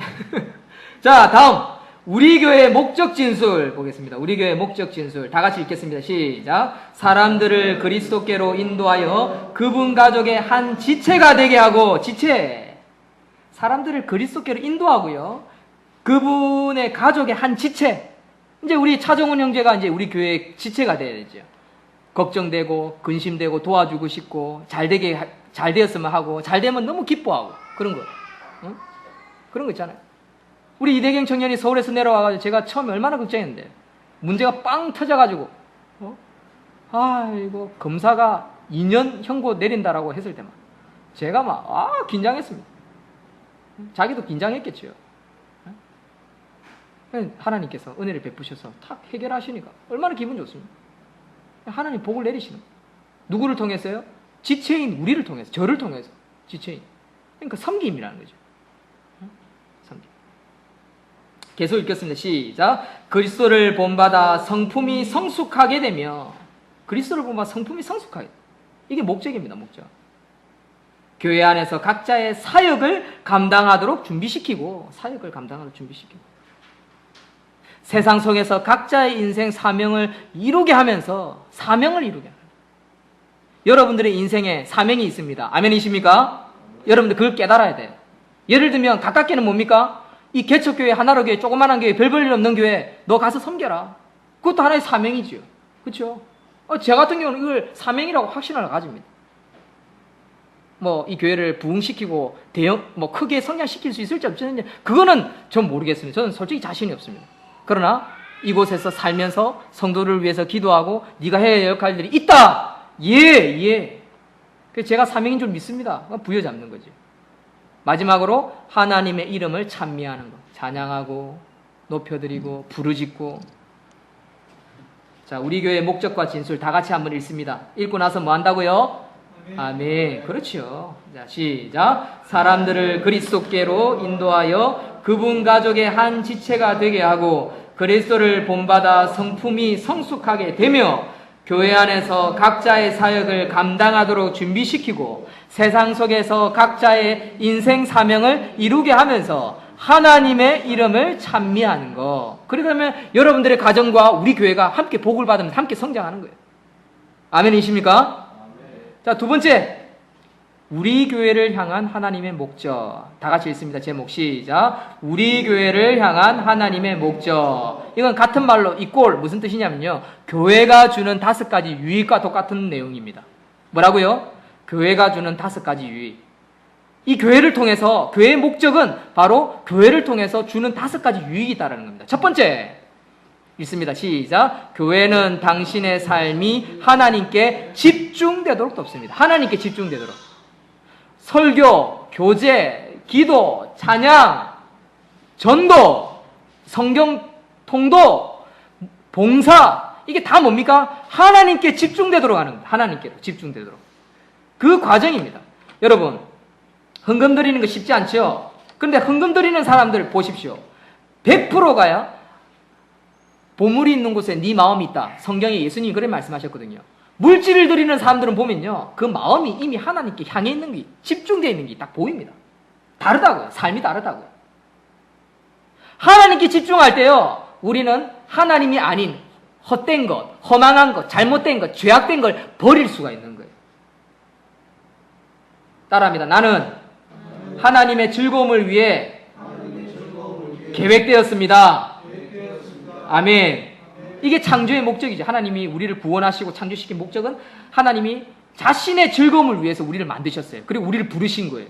A: 자, 다음. 우리 교회의 목적 진술 보겠습니다. 우리 교회의 목적 진술. 다 같이 읽겠습니다. 시작. 사람들을 그리스도께로 인도하여 그분 가족의 한 지체가 되게 하고, 지체. 사람들을 그리스도께로 인도하고요. 그분의 가족의 한 지체. 이제 우리 차정훈 형제가 이제 우리 교회의 지체가 돼야 되죠. 걱정되고, 근심되고, 도와주고 싶고, 잘 되었으면 하고, 잘 되면 너무 기뻐하고, 그런 거. 응? 그런 거 있잖아요. 우리 이대경 청년이 서울에서 내려와가지고 제가 처음에 얼마나 걱정했는데 문제가 빵 터져가지고 이거 검사가 2년 형고 내린다라고 했을 때만 제가 막 긴장했습니다. 자기도 긴장했겠죠. 하나님께서 은혜를 베푸셔서 탁 해결하시니까 얼마나 기분 좋습니까? 하나님 복을 내리시는 거예요. 누구를 통해서요? 지체인 우리를 통해서, 저를 통해서. 지체인. 그러니까 섬김이라는 거죠. 계속 읽겠습니다. 시작. 그리스도를 본받아 성품이 성숙하게 되며, 그리스도를 본받아 성품이 성숙하게. 이게 목적입니다. 목적. 교회 안에서 각자의 사역을 감당하도록 준비시키고, 세상 속에서 각자의 인생 사명을 이루게 하면서, 여러분들의 인생에 사명이 있습니다. 아멘이십니까? 여러분들 그걸 깨달아야 돼요. 예를 들면 가깝게는 뭡니까? 이 개척교회, 하나로 교회, 조그만한 교회, 별 볼 일 없는 교회, 너 가서 섬겨라. 그것도 하나의 사명이죠. 그렇죠? 제 같은 경우는 이걸 사명이라고 확신을 가집니다. 이 교회를 부흥시키고 크게 성장시킬 수 있을지 없을지 그거는 전 모르겠습니다. 저는 솔직히 자신이 없습니다. 그러나 이곳에서 살면서 성도를 위해서 기도하고 네가 해야 할 역할들이 있다. 예. 그래서 제가 사명인 줄 믿습니다. 부여잡는 거죠. 마지막으로 하나님의 이름을 찬미하는 것. 찬양하고 높여드리고 부르짖고. 자, 우리 교회의 목적과 진술 다 같이 한번 읽습니다. 읽고 나서 뭐 한다고요? 아멘. 그렇죠. 자, 시작. 사람들을 그리스도께로 인도하여 그분 가족의 한 지체가 되게 하고 그리스도를 본받아 성품이 성숙하게 되며 교회 안에서 각자의 사역을 감당하도록 준비시키고 세상 속에서 각자의 인생 사명을 이루게 하면서 하나님의 이름을 찬미하는 것. 그러면 여러분들의 가정과 우리 교회가 함께 복을 받으면서 함께 성장하는 거예요. 아멘이십니까? 자, 두 번째. 우리 교회를 향한 하나님의 목적. 다 같이 읽습니다. 제목 시작. 우리 교회를 향한 하나님의 목적. 이건 같은 말로 이꼴 무슨 뜻이냐면요. 교회가 주는 5가지 유익과 똑같은 내용입니다. 뭐라고요? 교회가 주는 5가지 유익. 이 교회를 통해서, 교회의 목적은 바로 교회를 통해서 주는 5가지 유익이 있다는 겁니다. 첫 번째. 읽습니다. 시작. 교회는 당신의 삶이 하나님께 집중되도록 돕습니다. 하나님께 집중되도록. 설교, 교제, 기도, 찬양, 전도, 성경 통도, 봉사, 이게 다 뭡니까? 하나님께 집중되도록 하는 겁니다. 하나님께로 집중되도록. 그 과정입니다. 여러분, 헌금 드리는 거 쉽지 않죠? 그런데 헌금 드리는 사람들 보십시오. 100%가요. 보물이 있는 곳에 네 마음이 있다. 성경에 예수님이 그렇게 말씀하셨거든요. 물질을 드리는 사람들은 보면요. 그 마음이 이미 하나님께 향해 있는 게, 집중되어 있는 게 딱 보입니다. 다르다고요. 삶이 다르다고요. 하나님께 집중할 때요. 우리는 하나님이 아닌 헛된 것, 허망한 것, 잘못된 것, 죄악된 걸 버릴 수가 있는 거예요. 따라합니다. 나는 하나님의 즐거움을 위해 계획되었습니다. 아멘. 이게 창조의 목적이죠. 하나님이 우리를 구원하시고 창조시킨 목적은 하나님이 자신의 즐거움을 위해서 우리를 만드셨어요. 그리고 우리를 부르신 거예요.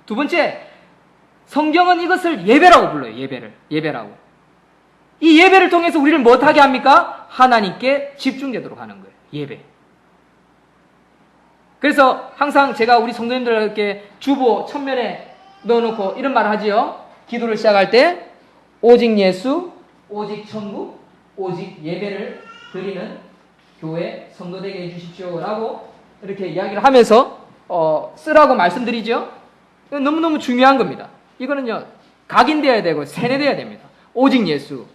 A: 두 번째, 성경은 이것을 예배라고 불러요. 예배라고. 이 예배를 통해서 우리를 못하게 합니까? 하나님께 집중되도록 하는 거예요. 예배. 그래서 항상 제가 우리 성도님들에게 주보 천면에 넣어놓고 이런 말을 하지요. 기도를 시작할 때 오직 예수, 오직 천국, 오직 예배를 드리는 교회 성도되게 해주십시오 라고 이렇게 이야기를 하면서 쓰라고 말씀드리죠. 이건 너무너무 중요한 겁니다. 이거는요, 각인되어야 되고 세뇌되어야 됩니다. 오직 예수,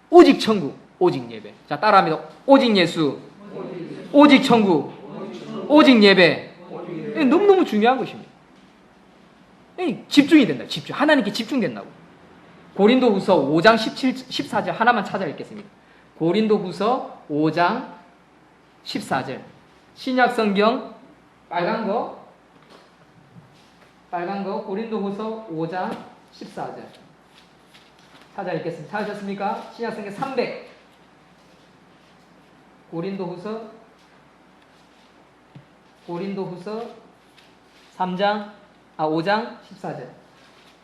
A: 오직 천국, 오직 예배. 자, 따라합니다. 오직 예수, 오직 천국, 오직 예배. 너무너무 중요한 것입니다. 집중이 된다. 집중. 하나님께 집중된다고. 고린도후서 5장 17, 14절 하나만 찾아 읽겠습니다. 고린도후서 5장 14절. 신약성경 빨간 거 고린도후서 5장 14절 찾아 읽겠습니다. 찾으셨습니까? 신약성경 300 고린도후서 5장 14절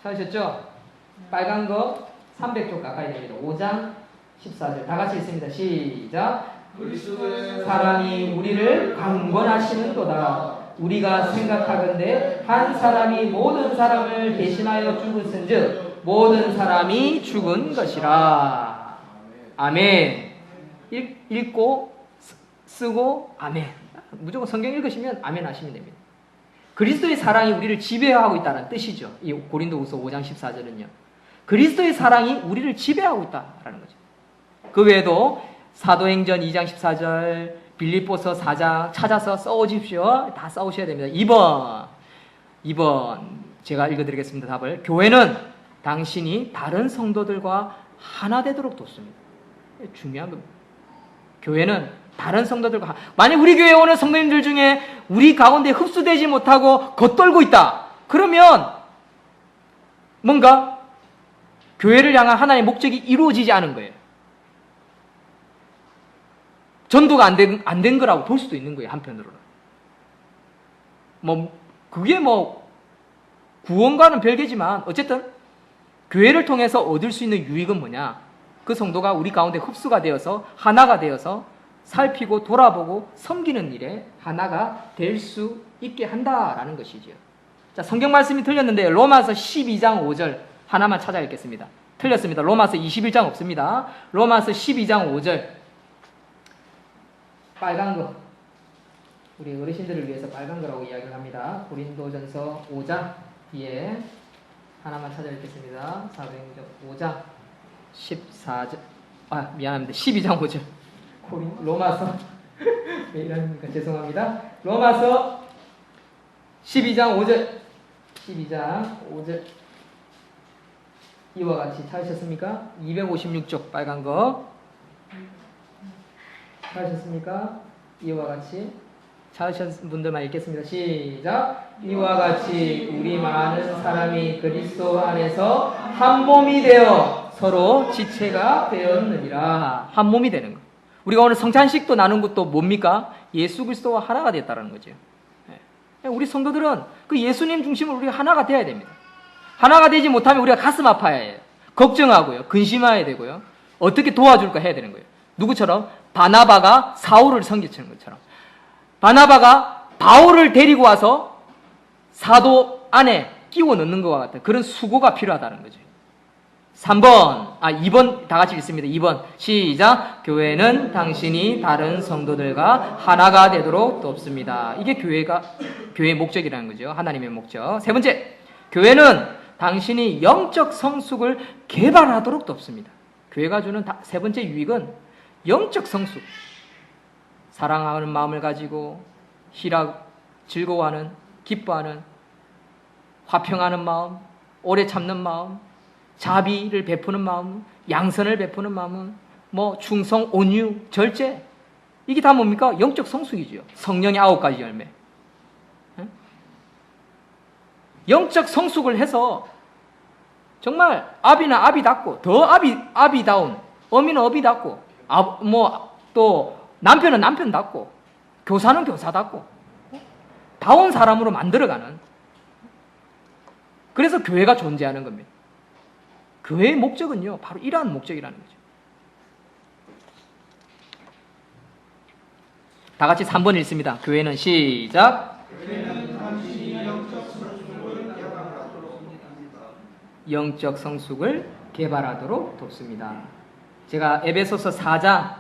A: 찾으셨죠? 빨간 거 300쪽 가까이 됩니다. 5장 14절 다 같이 읽습니다. 시작.
B: 그리스도의
A: 사랑이 우리를 강권하시는도다. 우리가 생각하건대 한 사람이 모든 사람을 대신하여 죽었은즉 모든 사람이 죽은 것이라. 아멘. 읽고 쓰고 아멘. 무조건 성경 읽으시면 아멘 하시면 됩니다. 그리스도의 사랑이 우리를 지배하고 있다는 뜻이죠. 이 고린도후서 5장 14절은요. 그리스도의 사랑이 우리를 지배하고 있다라는 거죠. 그 외에도 사도행전 2장 14절, 빌립보서 4장 찾아서 써오십시오. 다 써오셔야 됩니다. 2번 제가 읽어드리겠습니다. 답을. 교회는 당신이 다른 성도들과 하나 되도록 돕습니다. 중요한 겁니다. 교회는 다른 성도들과 만약 우리 교회에 오는 성도님들 중에 우리 가운데 흡수되지 못하고 겉돌고 있다. 그러면 뭔가 교회를 향한 하나님의 목적이 이루어지지 않은 거예요. 전도가 안 된 거라고 볼 수도 있는 거예요. 한편으로는. 그게 구원과는 별개지만 어쨌든 교회를 통해서 얻을 수 있는 유익은 뭐냐? 그 성도가 우리 가운데 흡수가 되어서 하나가 되어서 살피고 돌아보고 섬기는 일에 하나가 될 수 있게 한다라는 것이지요. 자, 성경 말씀이 틀렸는데 로마서 12장 5절 하나만 찾아 읽겠습니다. 틀렸습니다. 로마서 21장 없습니다. 로마서 12장 5절 빨간 거 우리 어르신들을 위해서 빨간 거라고 이야기를 합니다. 고린도전서 5장 뒤에 하나만 찾아 읽겠습니다. 사도행전 5장 14절 미안합니다. 12장 5절 로마서 왜 이러니까 죄송합니다. 로마서 12장 5절 이와 같이 찾으셨습니까? 256쪽 빨간 거 찾으셨습니까? 이와 같이 찾으신 분들만 읽겠습니다. 시작. 이와 같이 우리 많은 사람이 그리스도 안에서 한 몸이 되어 서로 지체가 되었느니라. 한 몸이 되는 거. 우리가 오늘 성찬식도 나눈 것도 뭡니까? 예수 그리스도와 하나가 됐다는 거죠. 우리 성도들은 그 예수님 중심으로 우리가 하나가 되어야 됩니다. 하나가 되지 못하면 우리가 가슴 아파야 해요. 걱정하고요. 근심해야 되고요. 어떻게 도와줄까 해야 되는 거예요. 누구처럼? 바나바가 사울을 섬기는 것처럼. 바나바가 바울을 데리고 와서 사도 안에 끼워 넣는 것과 같은 그런 수고가 필요하다는 거죠. 2번 다 같이 읽습니다. 2번 시작. 교회는 당신이 다른 성도들과 하나가 되도록 돕습니다. 이게 교회의 목적이라는 거죠. 하나님의 목적. 세 번째, 교회는 당신이 영적 성숙을 개발하도록 돕습니다. 교회가 주는 세 번째 유익은 영적 성숙. 사랑하는 마음을 가지고 즐거워하는, 기뻐하는, 화평하는 마음, 오래 참는 마음, 자비를 베푸는 마음, 양선을 베푸는 마음은 뭐 충성, 온유, 절제, 이게 다 뭡니까? 영적 성숙이죠. 성령의 9가지 열매. 영적 성숙을 해서 정말 아비는 아비답고, 더 아비다운, 어미는 어비답고, 또 남편은 남편답고, 교사는 교사답고, 다운 사람으로 만들어가는, 그래서 교회가 존재하는 겁니다. 교회의 목적은요, 바로 이러한 목적이라는 거죠. 다 같이 3번 읽습니다. 교회는 시작. 영적 성숙을 개발하도록 돕습니다. 제가 에베소서 4장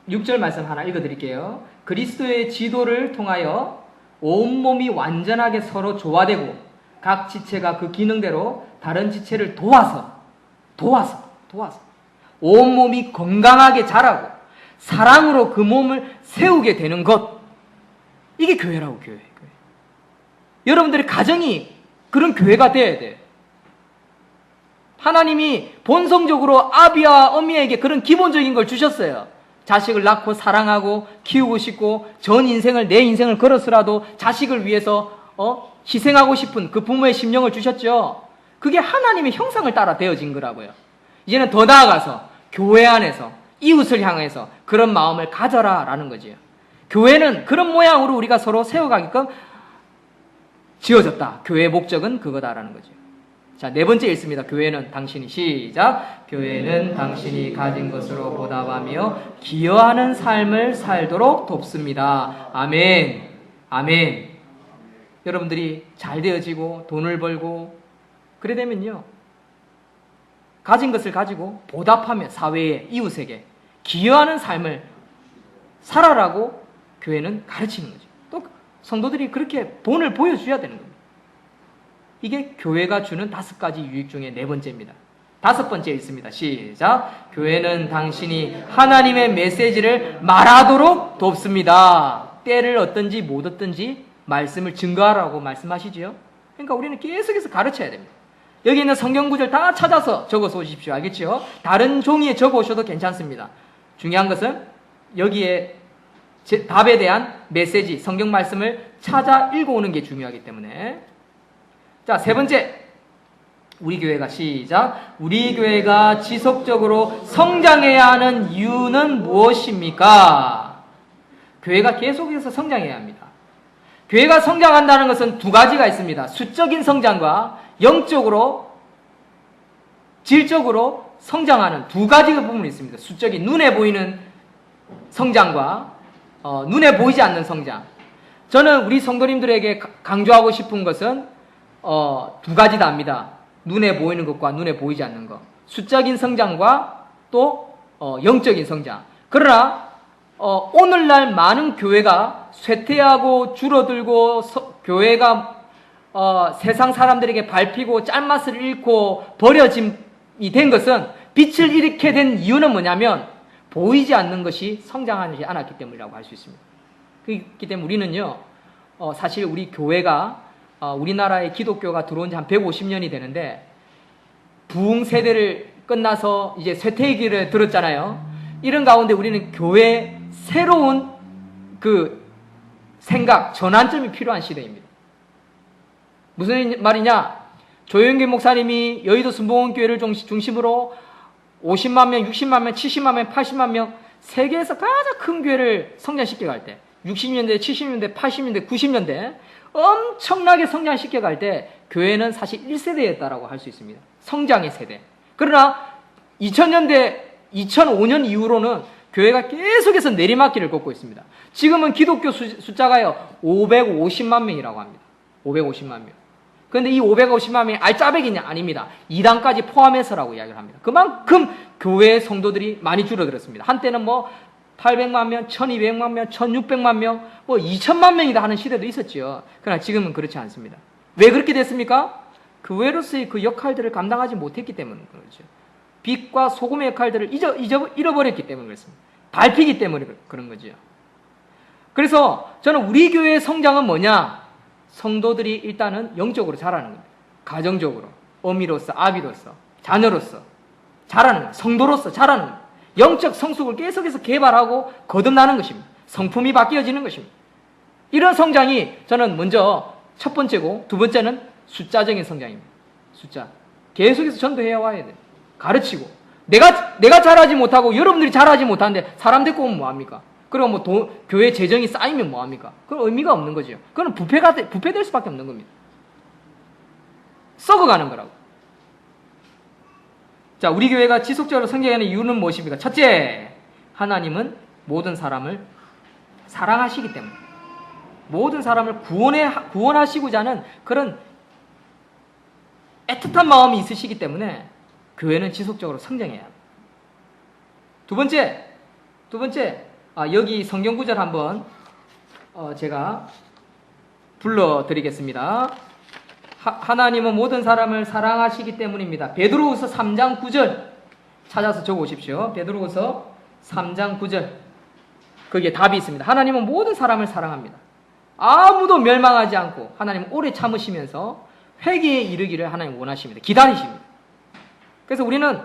A: 16절 말씀 하나 읽어드릴게요. 그리스도의 지도를 통하여 온몸이 완전하게 서로 조화되고 각 지체가 그 기능대로 다른 지체를 도와서 온몸이 건강하게 자라고 사랑으로 그 몸을 세우게 되는 것. 이게 교회라고, 교회. 여러분들의 가정이 그런 교회가 돼야 돼. 하나님이 본성적으로 아비와 어미에게 그런 기본적인 걸 주셨어요. 자식을 낳고 사랑하고 키우고 싶고 전 인생을, 내 인생을 걸어서라도 자식을 위해서 희생하고 싶은 그 부모의 심령을 주셨죠. 그게 하나님의 형상을 따라 되어진 거라고요. 이제는 더 나아가서 교회 안에서 이웃을 향해서 그런 마음을 가져라라는 거지요. 교회는 그런 모양으로 우리가 서로 세워가게끔 지어졌다. 교회의 목적은 그거다라는 거죠. 자, 4번째 읽습니다. 교회는 당신이, 시작. 교회는 당신이 가진 것으로 보답하며 기여하는 삶을 살도록 돕습니다. 아멘. 아멘. 여러분들이 잘 되어지고 돈을 벌고 그래 되면요, 가진 것을 가지고 보답하며 사회에, 이웃에게 기여하는 삶을 살아라고 교회는 가르치는 거죠. 또 성도들이 그렇게 본을 보여줘야 되는 겁니다. 이게 교회가 주는 5가지 유익 중에 4번째입니다. 5번째 있습니다. 시작. 교회는 당신이 하나님의 메시지를 말하도록 돕습니다. 때를 얻든지 못 얻든지 말씀을 증거하라고 말씀하시지요. 그러니까 우리는 계속해서 가르쳐야 됩니다. 여기 있는 성경 구절 다 찾아서 적어서 오십시오. 알겠죠? 다른 종이에 적어 오셔도 괜찮습니다. 중요한 것은 여기에 답에 대한 메시지, 성경 말씀을 찾아 읽어오는 게 중요하기 때문에. 자, 3번째. 우리 교회가, 시작. 우리 교회가 지속적으로 성장해야 하는 이유는 무엇입니까? 교회가 계속해서 성장해야 합니다. 교회가 성장한다는 것은 2가지가 있습니다. 수적인 성장과 영적으로, 질적으로 성장하는 2가지의 부분이 있습니다. 수적인, 눈에 보이는 성장과 눈에 보이지 않는 성장. 저는 우리 성도님들에게 강조하고 싶은 것은 2가지다 합니다. 눈에 보이는 것과 눈에 보이지 않는 것. 수적인 성장과 또 영적인 성장. 그러나 오늘날 많은 교회가 쇠퇴하고 줄어들고 교회가 세상 사람들에게 밟히고 짤맛을 잃고 버려짐이 된 것은, 빛을 잃게 된 이유는 뭐냐면 보이지 않는 것이 성장하지 않았기 때문이라고 할 수 있습니다. 그렇기 때문에 우리는요, 사실 우리 교회가 우리나라의 기독교가 들어온 지 한 150년이 되는데 부흥 세대를 끝나서 이제 쇠퇴의 길을 들었잖아요. 이런 가운데 우리는 교회에 새로운 그 생각, 전환점이 필요한 시대입니다. 무슨 말이냐? 조영기 목사님이 여의도 순복음교회를 중심으로 50만 명, 60만 명, 70만 명, 80만 명, 세계에서 가장 큰 교회를 성장시켜 갈 때, 60년대, 70년대, 80년대, 90년대 엄청나게 성장시켜 갈 때 교회는 사실 1세대였다라고 할 수 있습니다. 성장의 세대. 그러나 2000년대, 2005년 이후로는 교회가 계속해서 내리막길을 걷고 있습니다. 지금은 기독교 숫자가요 550만 명이라고 합니다. 550만 명. 그런데 이 550만 명이 알짜배기냐? 아닙니다. 2단까지 포함해서라고 이야기를 합니다. 그만큼 교회의 성도들이 많이 줄어들었습니다. 한때는 뭐 800만 명, 1200만 명, 1600만 명, 뭐 2000만 명이다 하는 시대도 있었죠. 그러나 지금은 그렇지 않습니다. 왜 그렇게 됐습니까? 교회로서의 그 역할들을 감당하지 못했기 때문에 그렇죠. 빛과 소금의 역할들을 잃어버렸기 때문에 그렇습니다. 밟히기 때문에 그런 거죠. 그래서 저는 우리 교회의 성장은 뭐냐? 성도들이 일단은 영적으로 자라는 겁니다. 가정적으로, 어미로서, 아비로서, 자라는, 성도로서 자라는, 영적 성숙을 계속해서 개발하고 거듭나는 것입니다. 성품이 바뀌어지는 것입니다. 이런 성장이 저는 먼저 첫 번째고, 두 번째는 숫자적인 성장입니다. 숫자. 계속해서 전도해 와야 돼요. 가르치고. 내가 잘하지 못하고 여러분들이 잘하지 못하는데 사람 데리고 오면 뭐합니까? 그리고 뭐 교회 재정이 쌓이면 뭐합니까? 그건 의미가 없는 거죠. 그건 부패될 수밖에 없는 겁니다. 썩어가는 거라고. 자, 우리 교회가 지속적으로 성장하는 이유는 무엇입니까? 첫째, 하나님은 모든 사람을 사랑하시기 때문에, 모든 사람을 구원하시고자 하는 그런 애틋한 마음이 있으시기 때문에 교회는 지속적으로 성장해야 합니다. 두 번째, 여기 성경 구절 한번 제가 불러드리겠습니다. 하나님은 모든 사람을 사랑하시기 때문입니다. 베드로후서 3장 9절 찾아서 적어오십시오. 베드로후서 3장 9절. 거기에 답이 있습니다. 하나님은 모든 사람을 사랑합니다. 아무도 멸망하지 않고 하나님은 오래 참으시면서 회개에 이르기를 하나님 원하십니다. 기다리십니다. 그래서 우리는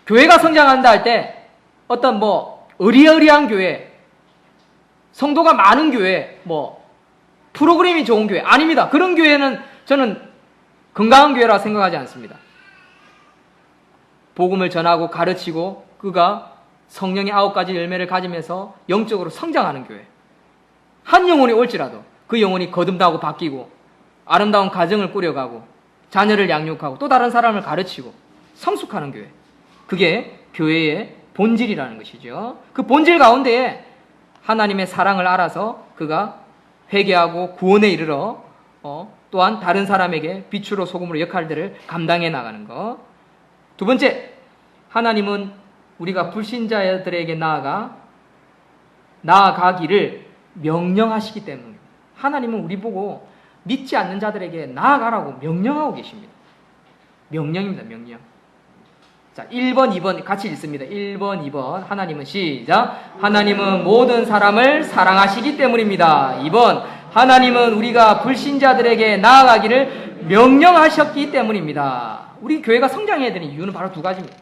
A: 교회가 성장한다 할 때 어떤 의리의리한 교회, 성도가 많은 교회, 프로그램이 좋은 교회 아닙니다. 그런 교회는 저는 건강한 교회라 생각하지 않습니다. 복음을 전하고 가르치고 그가 성령의 9가지 열매를 가지면서 영적으로 성장하는 교회. 한 영혼이 올지라도 그 영혼이 거듭나고 바뀌고 아름다운 가정을 꾸려가고 자녀를 양육하고 또 다른 사람을 가르치고 성숙하는 교회. 그게 교회의 본질이라는 것이죠. 그 본질 가운데에 하나님의 사랑을 알아서 그가 회개하고 구원에 이르러 또한 다른 사람에게 빛으로 소금으로 역할들을 감당해 나가는 것. 두 번째, 하나님은 우리가 불신자들에게 나아가기를 명령하시기 때문입니다. 하나님은 우리 보고 믿지 않는 자들에게 나아가라고 명령하고 계십니다. 명령입니다. 명령. 자, 1번, 2번 같이 읽습니다. 1번, 2번. 하나님은 시작. 하나님은 모든 사람을 사랑하시기 때문입니다. 2번. 하나님은 우리가 불신자들에게 나아가기를 명령하셨기 때문입니다. 우리 교회가 성장해야 되는 이유는 바로 두 가지입니다.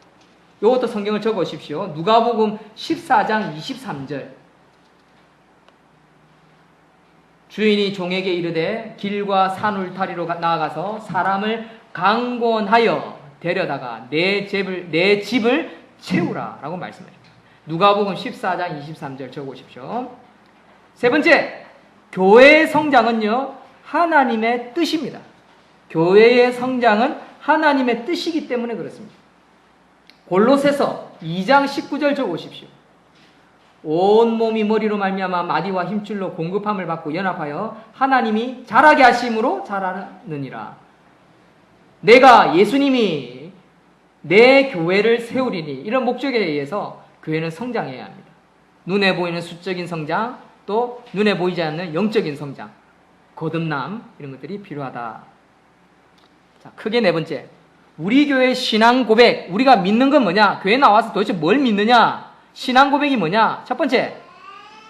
A: 이것도 성경을 적어 오십시오. 누가복음 14장 23절. 주인이 종에게 이르되 길과 산 울타리로 나아가서 사람을 강권하여 데려다가 내 집을 채우라 라고 말씀하십니다. 누가복음 14장 23절 적어 오십시오. 세 번째, 교회의 성장은요 하나님의 뜻입니다. 교회의 성장은 하나님의 뜻이기 때문에 그렇습니다. 골로새서 2장 19절 적어 오십시오. 온 몸이 머리로 말미암아 마디와 힘줄로 공급함을 받고 연합하여 하나님이 자라게 하심으로 자라느니라. 내가 예수님이 내 교회를 세우리니 이런 목적에 의해서 교회는 성장해야 합니다. 눈에 보이는 수적인 성장, 또 눈에 보이지 않는 영적인 성장, 거듭남 이런 것들이 필요하다. 자, 크게 네 번째, 우리 교회의 신앙 고백, 우리가 믿는 건 뭐냐? 교회 나와서 도대체 뭘 믿느냐? 신앙 고백이 뭐냐? 첫 번째,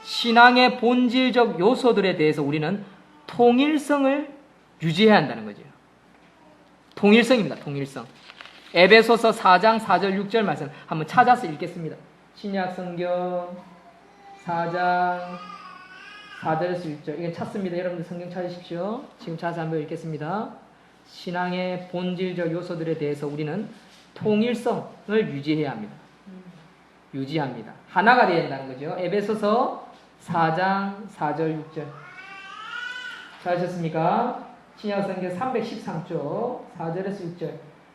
A: 신앙의 본질적 요소들에 대해서 우리는 통일성을 유지해야 한다는 거죠. 통일성입니다. 통일성. 에베소서 4장 4절 6절 말씀 한번 찾아서 읽겠습니다. 신약 성경 4장 4절에서 6절. 이건 찾습니다. 여러분들 성경 찾으십시오. 지금 찾아서 한번 읽겠습니다. 신앙의 본질적 요소들에 대해서 우리는 통일성을 유지해야 합니다. 유지합니다. 하나가 되어야 한다는 거죠. 에베소서 4장 4절 6절. 찾으셨습니까? 신약성경 313쪽 4절에서 6절.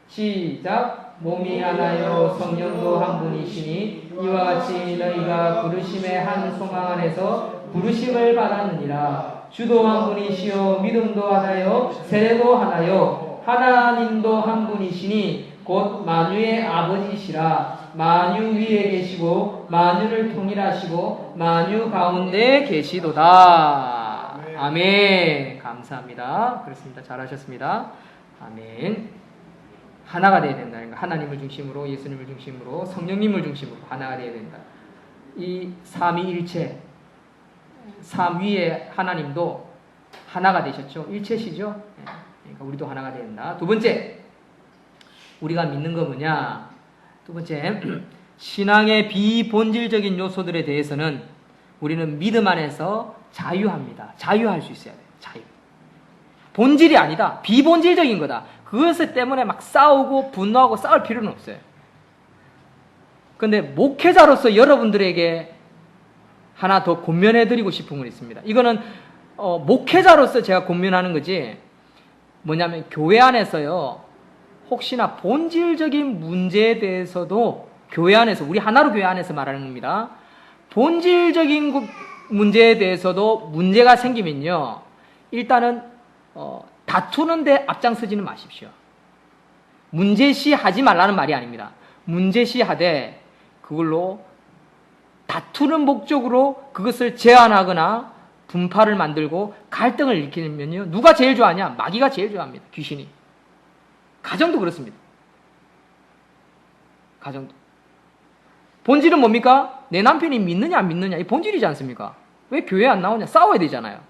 A: 시작. 몸이 하나요 성령도 한 분이시니 이와 같이 너희가 부르심의 한 소망 안에서 부르심을 받았느니라. 주도 한 분이시요 믿음도 하나요 세례도 하나요 하나님도 한 분이시니 곧 만유의 아버지시라. 만유 위에 계시고 만유를 통일하시고 만유 가운데 계시도다. 아멘. 감사합니다. 그렇습니다. 잘하셨습니다. 아멘. 하나가 되어야 된다. 하나님을 중심으로, 예수님을 중심으로, 성령님을 중심으로 하나가 되어야 된다. 이 삼위일체, 삼 위의 하나님도 하나가 되셨죠. 일체시죠. 그러니까 우리도 하나가 되어야 된다. 두 번째, 우리가 믿는 거 뭐냐? 두 번째, 신앙의 비본질적인 요소들에 대해서는 우리는 믿음 안에서 자유합니다. 자유할 수 있어야 돼요. 자유. 본질이 아니다. 비본질적인 거다. 그것 때문에 막 싸우고 분노하고 싸울 필요는 없어요. 그런데 목회자로서 여러분들에게 하나 더 권면해드리고 싶은 건 있습니다. 이거는 목회자로서 제가 권면하는 거지, 뭐냐면 교회 안에서요, 혹시나 본질적인 문제에 대해서도 교회 안에서, 우리 하나로 교회 안에서 말하는 겁니다. 본질적인 문제에 대해서도 문제가 생기면요, 일단은 다투는데 앞장서지는 마십시오. 문제시하지 말라는 말이 아닙니다. 문제시하되 그걸로 다투는 목적으로 그것을 제한하거나 분파를 만들고 갈등을 일으키면요, 누가 제일 좋아하냐? 마귀가 제일 좋아합니다. 귀신이. 가정도 그렇습니다. 가정도. 본질은 뭡니까? 내 남편이 믿느냐 안 믿느냐, 이 본질이지 않습니까? 왜 교회에 안 나오냐? 싸워야 되잖아요.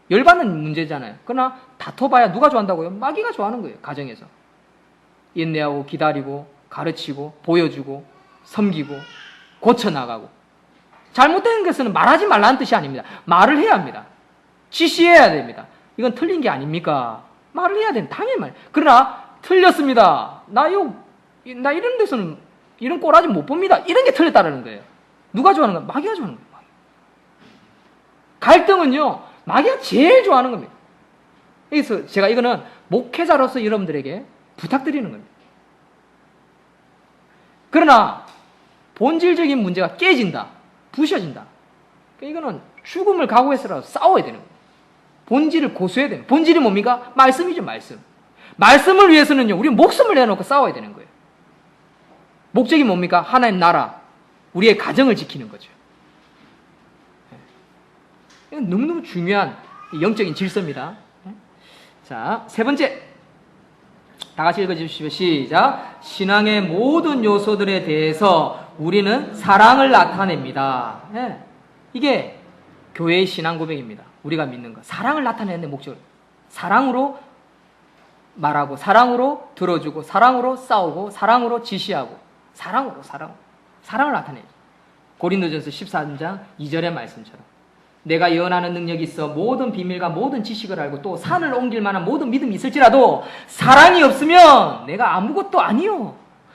A: 열받는 문제잖아요. 그러나 다퉈봐야 누가 좋아한다고요? 마귀가 좋아하는 거예요. 가정에서. 인내하고 기다리고 가르치고 보여주고 섬기고 고쳐나가고. 잘못된 것은 말하지 말라는 뜻이 아닙니다. 말을 해야 합니다. 지시해야 됩니다. 이건 틀린 게 아닙니까? 말을 해야 됩니다. 당연히 말. 그러나 틀렸습니다. 나 이런 데서는 이런 꼬라지 못 봅니다. 이런 게 틀렸다는 거예요. 누가 좋아하는 거야? 마귀가 좋아하는 거예요. 갈등은요, 마귀가 제일 좋아하는 겁니다. 그래서 제가 이거는 목회자로서 여러분들에게 부탁드리는 겁니다. 그러나 본질적인 문제가 깨진다, 부셔진다. 이거는 죽음을 각오해서라도 싸워야 되는 거예요. 본질을 고수해야 되는 거예요. 본질이 뭡니까? 말씀이죠, 말씀. 말씀을 위해서는요, 우리 목숨을 내놓고 싸워야 되는 거예요. 목적이 뭡니까? 하나님 나라, 우리의 가정을 지키는 거죠. 이건 너무너무 중요한 영적인 질서입니다. 자, 세 번째. 다 같이 읽어주십시오. 시작. 신앙의 모든 요소들에 대해서 우리는 사랑을 나타냅니다. 이게 교회의 신앙 고백입니다. 우리가 믿는 것. 사랑을 나타내는 목적을. 사랑으로 말하고, 사랑으로 들어주고, 사랑으로 싸우고, 사랑으로 지시하고, 사랑을 나타내죠. 고린도전서 13장 2절의 말씀처럼. 내가 예언하는 능력이 있어 모든 비밀과 모든 지식을 알고 또 산을 옮길 만한 모든 믿음이 있을지라도 사랑이 없으면 내가 아무것도 아니요.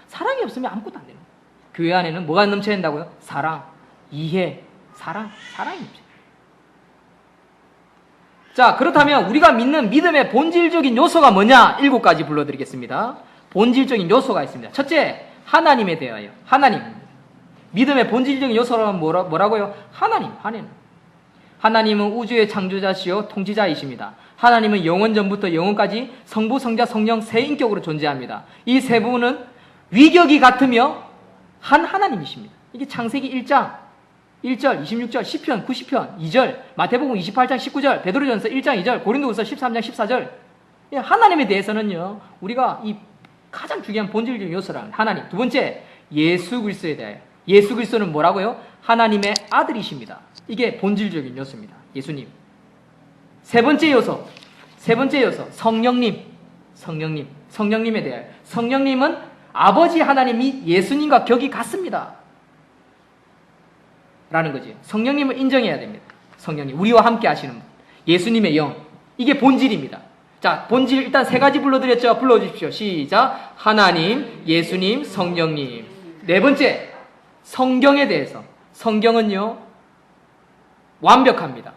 A: 사랑이 없으면 아무것도 안 되는 거예요. 교회 안에는 뭐가 넘쳐야 된다고요? 사랑, 이해, 사랑이 넘쳐요. 자, 그렇다면 우리가 믿는 믿음의 본질적인 요소가 뭐냐? 7가지 불러드리겠습니다. 본질적인 요소가 있습니다. 첫째, 하나님에 대하여. 하나님. 믿음의 본질적인 요소는 뭐라고요? 하나님. 하나님은 우주의 창조자시요 통치자이십니다. 하나님은 영원 전부터 영원까지 성부, 성자, 성령 세 인격으로 존재합니다. 이 세 분은 위격이 같으며 한 하나님이십니다. 이게 창세기 1장 1절, 26절, 10편, 90편, 2절, 마태복음 28장 19절, 베드로전서 1장 2절, 고린도후서 13장 14절. 하나님에 대해서는요, 우리가 이 가장 중요한 본질적인 요소라는 하나님. 두 번째, 예수 그리스도에 대하여. 예수 그리스도는 뭐라고요? 하나님의 아들이십니다. 이게 본질적인 요소입니다. 예수님. 세 번째 요소, 성령님에 대하여. 성령님은 아버지 하나님이 예수님과 격이 같습니다. 라는 거지. 성령님을 인정해야 됩니다. 성령님, 우리와 함께 하시는 분. 예수님의 영. 이게 본질입니다. 자, 본질 일단 3가지 불러드렸죠. 불러주십시오. 시작. 하나님, 예수님, 성령님. 네 번째, 성경에 대해서. 성경은요, 완벽합니다.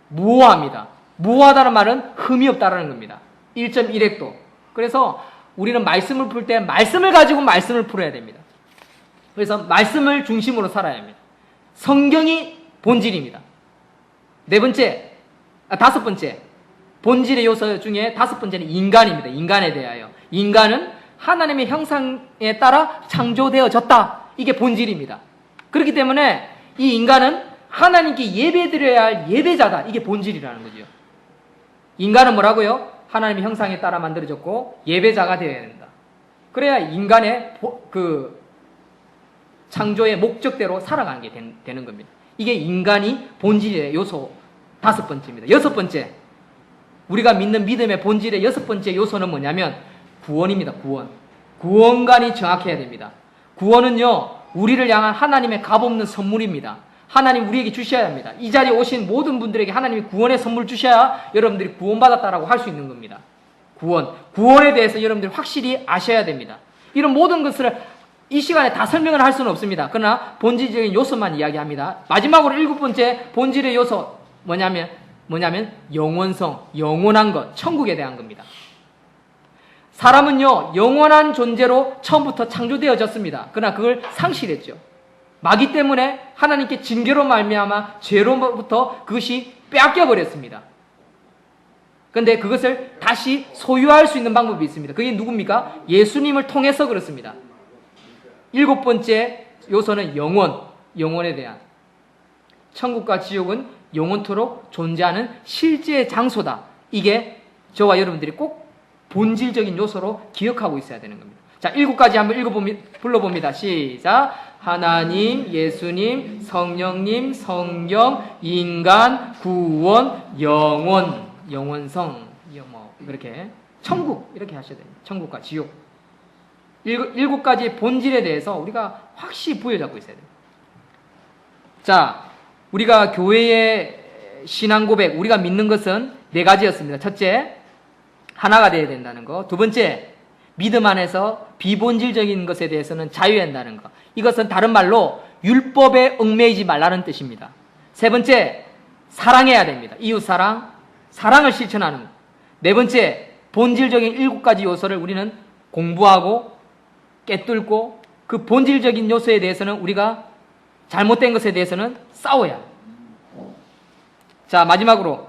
A: 무오합니다. 무오하다는 말은 흠이 없다라는 겁니다. 1.1획도. 그래서 우리는 말씀을 풀 때 말씀을 가지고 말씀을 풀어야 됩니다. 그래서 말씀을 중심으로 살아야 합니다. 성경이 본질입니다. 다섯 번째. 본질의 요소 중에 5번째는 인간입니다. 인간에 대하여. 인간은 하나님의 형상에 따라 창조되어졌다. 이게 본질입니다. 그렇기 때문에 이 인간은 하나님께 예배드려야 할 예배자다. 이게 본질이라는 거죠. 인간은 뭐라고요? 하나님의 형상에 따라 만들어졌고 예배자가 되어야 된다. 그래야 인간의 창조의 목적대로 살아가는 게 되는 겁니다. 이게 인간이 본질의 요소 5번째입니다. 6번째, 우리가 믿는 믿음의 본질의 6번째 요소는 뭐냐면 구원입니다. 구원관이 정확해야 됩니다. 구원은요, 우리를 향한 하나님의 값없는 선물입니다. 하나님 우리에게 주셔야 합니다. 이 자리에 오신 모든 분들에게 하나님이 구원의 선물 주셔야 여러분들이 구원받았다라고 할 수 있는 겁니다. 구원에 대해서 여러분들이 확실히 아셔야 됩니다. 이런 모든 것을 이 시간에 다 설명을 할 수는 없습니다. 그러나 본질적인 요소만 이야기합니다. 마지막으로 7번째 본질의 요소 뭐냐면 영원성, 영원한 것, 천국에 대한 겁니다. 사람은요, 영원한 존재로 처음부터 창조되어졌습니다. 그러나 그걸 상실했죠. 마귀 때문에 하나님께 징계로 말미암아 죄로부터 그것이 빼앗겨 버렸습니다. 그런데 그것을 다시 소유할 수 있는 방법이 있습니다. 그게 누굽니까? 예수님을 통해서 그렇습니다. 7번째 요소는 영원에 대한. 천국과 지옥은 영원토록 존재하는 실제 장소다. 이게 저와 여러분들이 꼭 본질적인 요소로 기억하고 있어야 되는 겁니다. 자, 7가지 한번 불러봅니다. 시작. 하나님, 예수님, 성령님, 성경, 인간, 구원, 영원, 영원성, 그렇게 천국 이렇게 하셔야 됩니다. 천국과 지옥. 7가지의 본질에 대해서 우리가 확실히 부여잡고 있어야 됩니다. 자, 우리가 교회의 신앙 고백, 우리가 믿는 것은 4가지였습니다. 첫째, 하나가 되어야 된다는 거. 두 번째, 믿음 안에서 비본질적인 것에 대해서는 자유해야 한다는 것. 이것은 다른 말로 율법에 얽매이지 말라는 뜻입니다. 세 번째, 사랑해야 됩니다. 이웃사랑, 사랑을 실천하는 것. 네 번째, 본질적인 7가지 요소를 우리는 공부하고 깨뚫고 그 본질적인 요소에 대해서는 우리가 잘못된 것에 대해서는 싸워야 합니다. 자, 마지막으로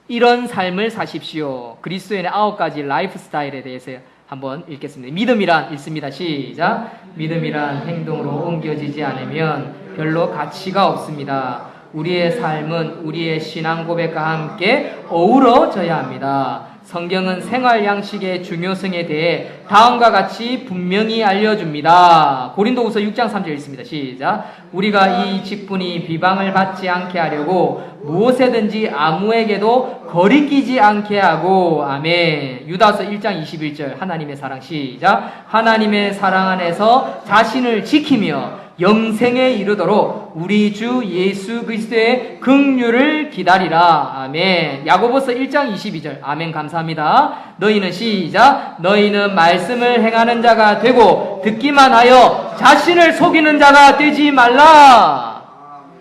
A: 이런 삶을 사십시오. 그리스도인의 9가지 라이프 스타일에 대해서 한번 읽겠습니다. 믿음이란 읽습니다. 시작. 믿음이란 행동으로 옮겨지지 않으면 별로 가치가 없습니다. 우리의 삶은 우리의 신앙 고백과 함께 어우러져야 합니다. 성경은 생활 양식의 중요성에 대해 다음과 같이 분명히 알려줍니다. 고린도후서 6장 3절 읽습니다. 시작. 우리가 이 직분이 비방을 받지 않게 하려고 무엇에든지 아무에게도 거리끼지 않게 하고. 아멘. 유다서 1장 21절 하나님의 사랑. 시작. 하나님의 사랑 안에서 자신을 지키며 영생에 이르도록 우리 주 예수 그리스도의 긍휼을 기다리라. 아멘. 야고보서 1장 22절. 아멘. 감사합니다. 너희는 시작. 너희는 말씀을 행하는 자가 되고 듣기만 하여 자신을 속이는 자가 되지 말라.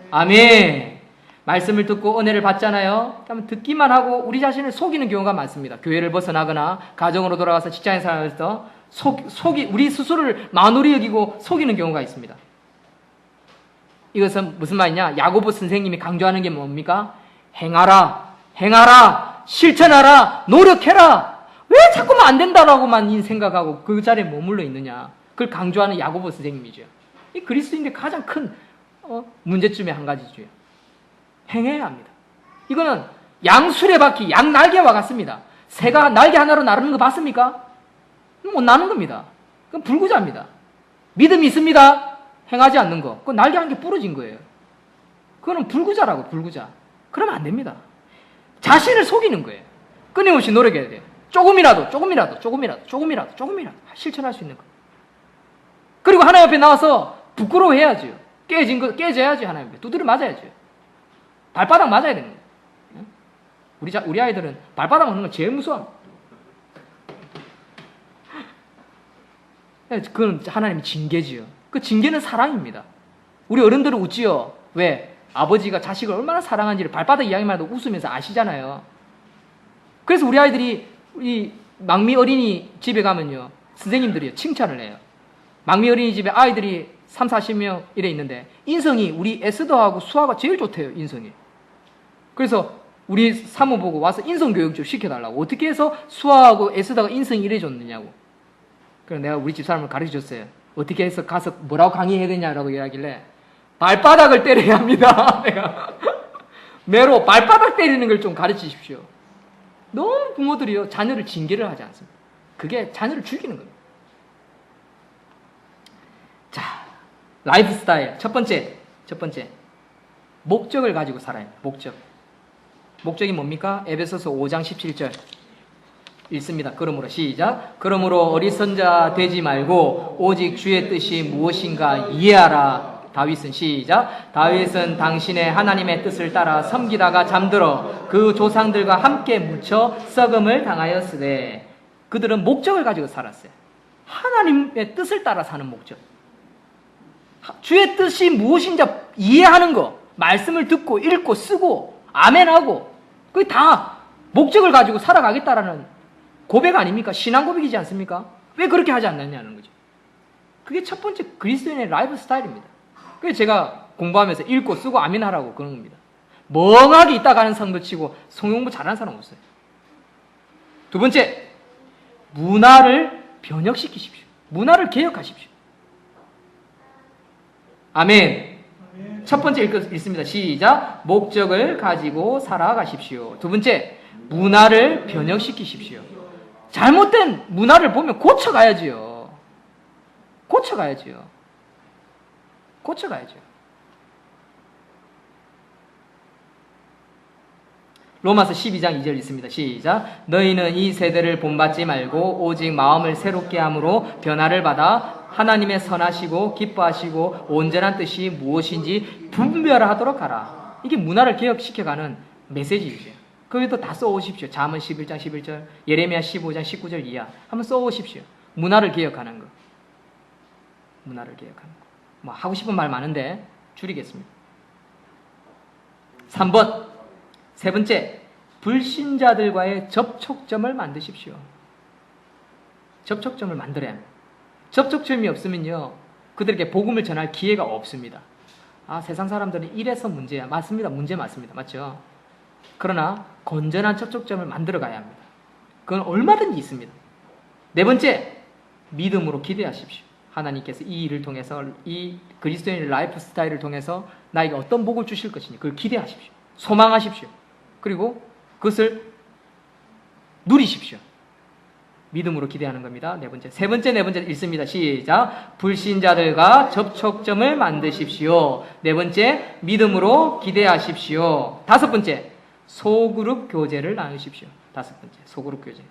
A: 아멘. 말씀을 듣고 은혜를 받잖아요. 그러면 듣기만 하고 우리 자신을 속이는 경우가 많습니다. 교회를 벗어나거나 가정으로 돌아가서 직장에 살면서 우리 스스로를 만홀히 여기고 속이는 경우가 있습니다. 이것은 무슨 말이냐? 야고보 선생님이 강조하는 게 뭡니까? 행하라, 실천하라, 노력해라. 왜 자꾸만 안 된다라고만 생각하고 그 자리에 머물러 있느냐? 그걸 강조하는 야고보 선생님이죠. 이 그리스도인의 가장 큰 문제점의 한 가지죠. 행해야 합니다. 이거는 양 수레바퀴, 양 날개와 같습니다. 새가 날개 하나로 나르는 거 봤습니까? 못 나는 겁니다. 그건 불구자입니다. 믿음이 있습니다. 행하지 않는 거. 그건 날개 한 개 부러진 거예요. 그거는 불구자라고, 불구자. 그러면 안 됩니다. 자신을 속이는 거예요. 끊임없이 노력해야 돼요. 조금이라도 실천할 수 있는 거. 그리고 하나님 앞에 나와서 부끄러워해야죠. 깨진 거 깨져야지. 하나님 앞에 두드려 맞아야죠. 발바닥 맞아야 되는 거예요. 우리 아이들은 발바닥 맞는 건 제일 무서워합니다. 그건 하나님의 징계지요. 그 징계는 사랑입니다. 우리 어른들은 웃지요. 왜? 아버지가 자식을 얼마나 사랑하는지를 발바닥 이야기만 해도 웃으면서 아시잖아요. 그래서 우리 아이들이 우리 망미 어린이 집에 가면요, 선생님들이 칭찬을 해요. 망미 어린이 집에 아이들이 3, 40명 이래 있는데 인성이 우리 에스더하고 수아가 제일 좋대요. 인성이. 그래서 우리 사모 보고 와서 인성교육 좀 시켜달라고. 어떻게 해서 수아하고 에스더가 인성이 이래 좋느냐고. 그래서 내가 우리 집 사람을 가르쳐줬어요. 어떻게 해서 가서 뭐라고 강의해야 되냐라고 이야기길래 발바닥을 때려야 합니다. 내가 매로 발바닥 때리는 걸 좀 가르치십시오. 너무 부모들이요, 자녀를 징계를 하지 않습니다. 그게 자녀를 죽이는 겁니다. 자, 라이프 스타일 첫 번째 목적을 가지고 살아야 합니다. 목적이 뭡니까? 에베소서 5장 17절 읽습니다. 그러므로 시작. 그러므로 어리선자 되지 말고 오직 주의 뜻이 무엇인가 이해하라. 다윗은 시작. 다윗은 당신의 하나님의 뜻을 따라 섬기다가 잠들어 그 조상들과 함께 묻혀 썩음을 당하였으되 그들은 목적을 가지고 살았어요. 하나님의 뜻을 따라 사는 목적. 주의 뜻이 무엇인지 이해하는 거. 말씀을 듣고 읽고 쓰고 아멘하고 그게 다 목적을 가지고 살아가겠다라는 고백 아닙니까? 신앙 고백이지 않습니까? 왜 그렇게 하지 않느냐는 거죠. 그게 첫 번째 그리스도인의 라이프 스타일입니다. 그래서 제가 공부하면서 읽고 쓰고 아멘하라고 그런 겁니다. 멍하게 있다 가는 성도 치고 성경공부 잘하는 사람 없어요. 두 번째, 문화를 변혁시키십시오. 문화를 개혁하십시오. 아멘. 첫 번째 읽습니다. 시작. 목적을 가지고 살아가십시오. 두 번째, 문화를 변혁시키십시오. 잘못된 문화를 보면 고쳐가야지요. 고쳐가야지요. 로마서 12장 2절 있습니다. 시작. 너희는 이 세대를 본받지 말고 오직 마음을 새롭게 함으로 변화를 받아 하나님의 선하시고 기뻐하시고 온전한 뜻이 무엇인지 분별하도록 하라. 이게 문화를 개혁시켜가는 메시지이죠. 거기도 다 써오십시오. 잠언 11장 11절, 예레미야 15장 19절 이하 한번 써오십시오. 문화를 개혁하는 거. 문화를 개혁하는 거. 뭐 하고 싶은 말 많은데 줄이겠습니다. 3번. 세 번째, 불신자들과의 접촉점을 만드십시오. 접촉점을 만들어야 합니다. 접촉점이 없으면요, 그들에게 복음을 전할 기회가 없습니다. 아, 세상 사람들은 이래서 문제야. 맞습니다. 문제 맞습니다. 맞죠? 그러나 건전한 접촉점을 만들어 가야 합니다. 그건 얼마든지 있습니다. 네 번째, 믿음으로 기대하십시오. 하나님께서 이 일을 통해서, 이 그리스도인의 라이프 스타일을 통해서 나에게 어떤 복을 주실 것이니 그걸 기대하십시오. 소망하십시오. 그리고 그것을 누리십시오. 믿음으로 기대하는 겁니다. 네 번째. 세 번째, 네 번째 읽습니다. 시작. 불신자들과 접촉점을 만드십시오. 네 번째, 믿음으로 기대하십시오. 다섯 번째, 소그룹 교제를 나누십시오. 다섯 번째, 소그룹 교제.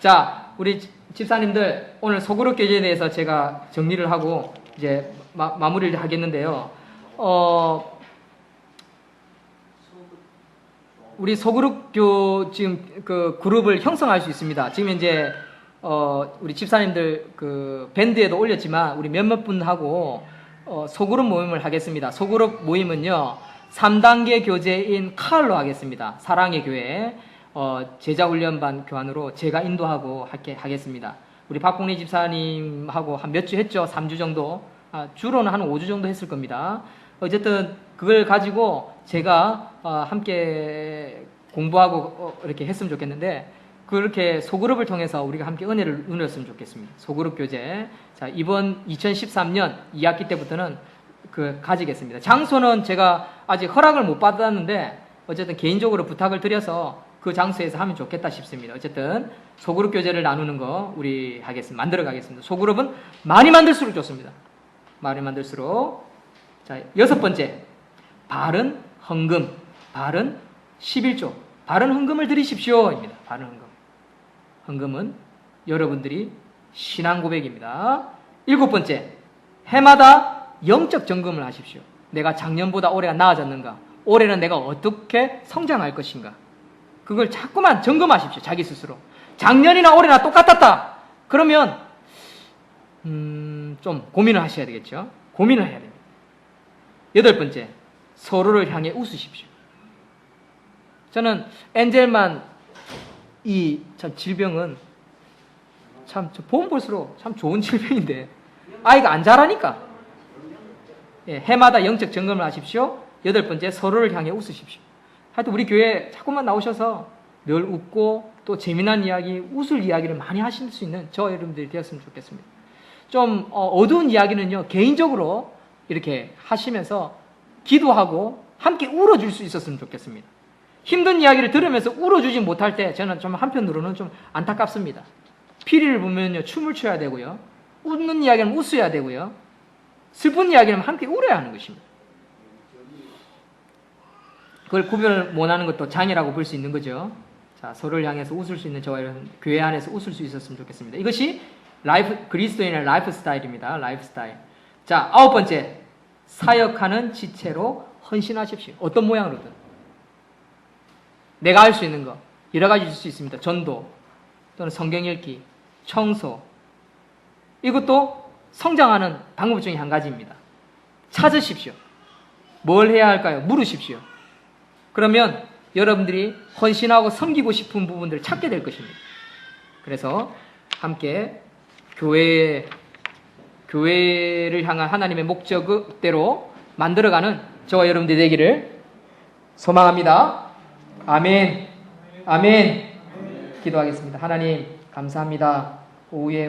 A: 자, 우리 집사님들, 오늘 소그룹 교제에 대해서 제가 정리를 하고 이제 마무리를 하겠는데요. 우리 소그룹 지금 그 그룹을 형성할 수 있습니다. 지금 이제 우리 집사님들 그 밴드에도 올렸지만 우리 몇몇 분하고 소그룹 모임을 하겠습니다. 소그룹 모임은요 3단계 교제인 칼로 하겠습니다. 사랑의 교회 제자훈련반 교환으로 제가 인도하고 하겠습니다. 우리 박봉리 집사님하고 한 몇 주 했죠. 3주 정도. 주로는 한 5주 정도 했을 겁니다. 어쨌든 그걸 가지고 제가 함께 공부하고 이렇게 했으면 좋겠는데 그렇게 소그룹을 통해서 우리가 함께 은혜를 누렸으면 좋겠습니다. 소그룹 교제. 자, 이번 2013년 2학기 때부터는 가지겠습니다. 장소는 제가 아직 허락을 못 받았는데 어쨌든 개인적으로 부탁을 드려서 그 장소에서 하면 좋겠다 싶습니다. 어쨌든 소그룹 교제를 나누는 거 우리 만들어 가겠습니다. 소그룹은 많이 만들수록 좋습니다. 많이 만들수록. 자, 여섯 번째. 바른 헌금, 바른 11조, 바른 헌금을 드리십시오입니다. 바른 헌금. 헌금은 여러분들이 신앙 고백입니다. 일곱 번째, 해마다 영적 점검을 하십시오. 내가 작년보다 올해가 나아졌는가? 올해는 내가 어떻게 성장할 것인가? 그걸 자꾸만 점검하십시오. 자기 스스로. 작년이나 올해나 똑같았다. 그러면 좀 고민을 하셔야 되겠죠. 고민을 해야 됩니다. 여덟 번째, 서로를 향해 웃으십시오. 저는 엔젤만 이 참 질병은 참 보면 볼수록 참 좋은 질병인데 아이가 안 자라니까. 예, 해마다 영적 점검을 하십시오. 여덟 번째, 서로를 향해 웃으십시오. 하여튼 우리 교회 자꾸만 나오셔서 늘 웃고 또 재미난 이야기, 웃을 이야기를 많이 하실 수 있는 저 여러분들이 되었으면 좋겠습니다. 좀 어두운 이야기는요 개인적으로 이렇게 하시면서 기도하고 함께 울어줄 수 있었으면 좋겠습니다. 힘든 이야기를 들으면서 울어주지 못할 때 저는 좀 한편으로는 좀 안타깝습니다. 피리를 보면요 춤을 춰야 되고요, 웃는 이야기는 웃어야 되고요, 슬픈 이야기는 함께 울어야 하는 것입니다. 그걸 구별을 못하는 것도 장애라고 볼 수 있는 거죠. 자, 서로를 향해서 웃을 수 있는 저와 이런 교회 안에서 웃을 수 있었으면 좋겠습니다. 이것이 그리스도인의 라이프 스타일입니다. 라이프 스타일. 자, 9번째. 사역하는 지체로 헌신하십시오. 어떤 모양으로든. 내가 할 수 있는 거 여러 가지 줄 수 있습니다. 전도 또는 성경 읽기, 청소. 이것도 성장하는 방법 중에 한 가지입니다. 찾으십시오. 뭘 해야 할까요? 물으십시오. 그러면 여러분들이 헌신하고 섬기고 싶은 부분들을 찾게 될 것입니다. 그래서 함께 교회를 향한 하나님의 목적대로 만들어가는 저와 여러분들이 되기를 소망합니다. 아멘. 아멘. 기도하겠습니다. 하나님, 감사합니다. 오후에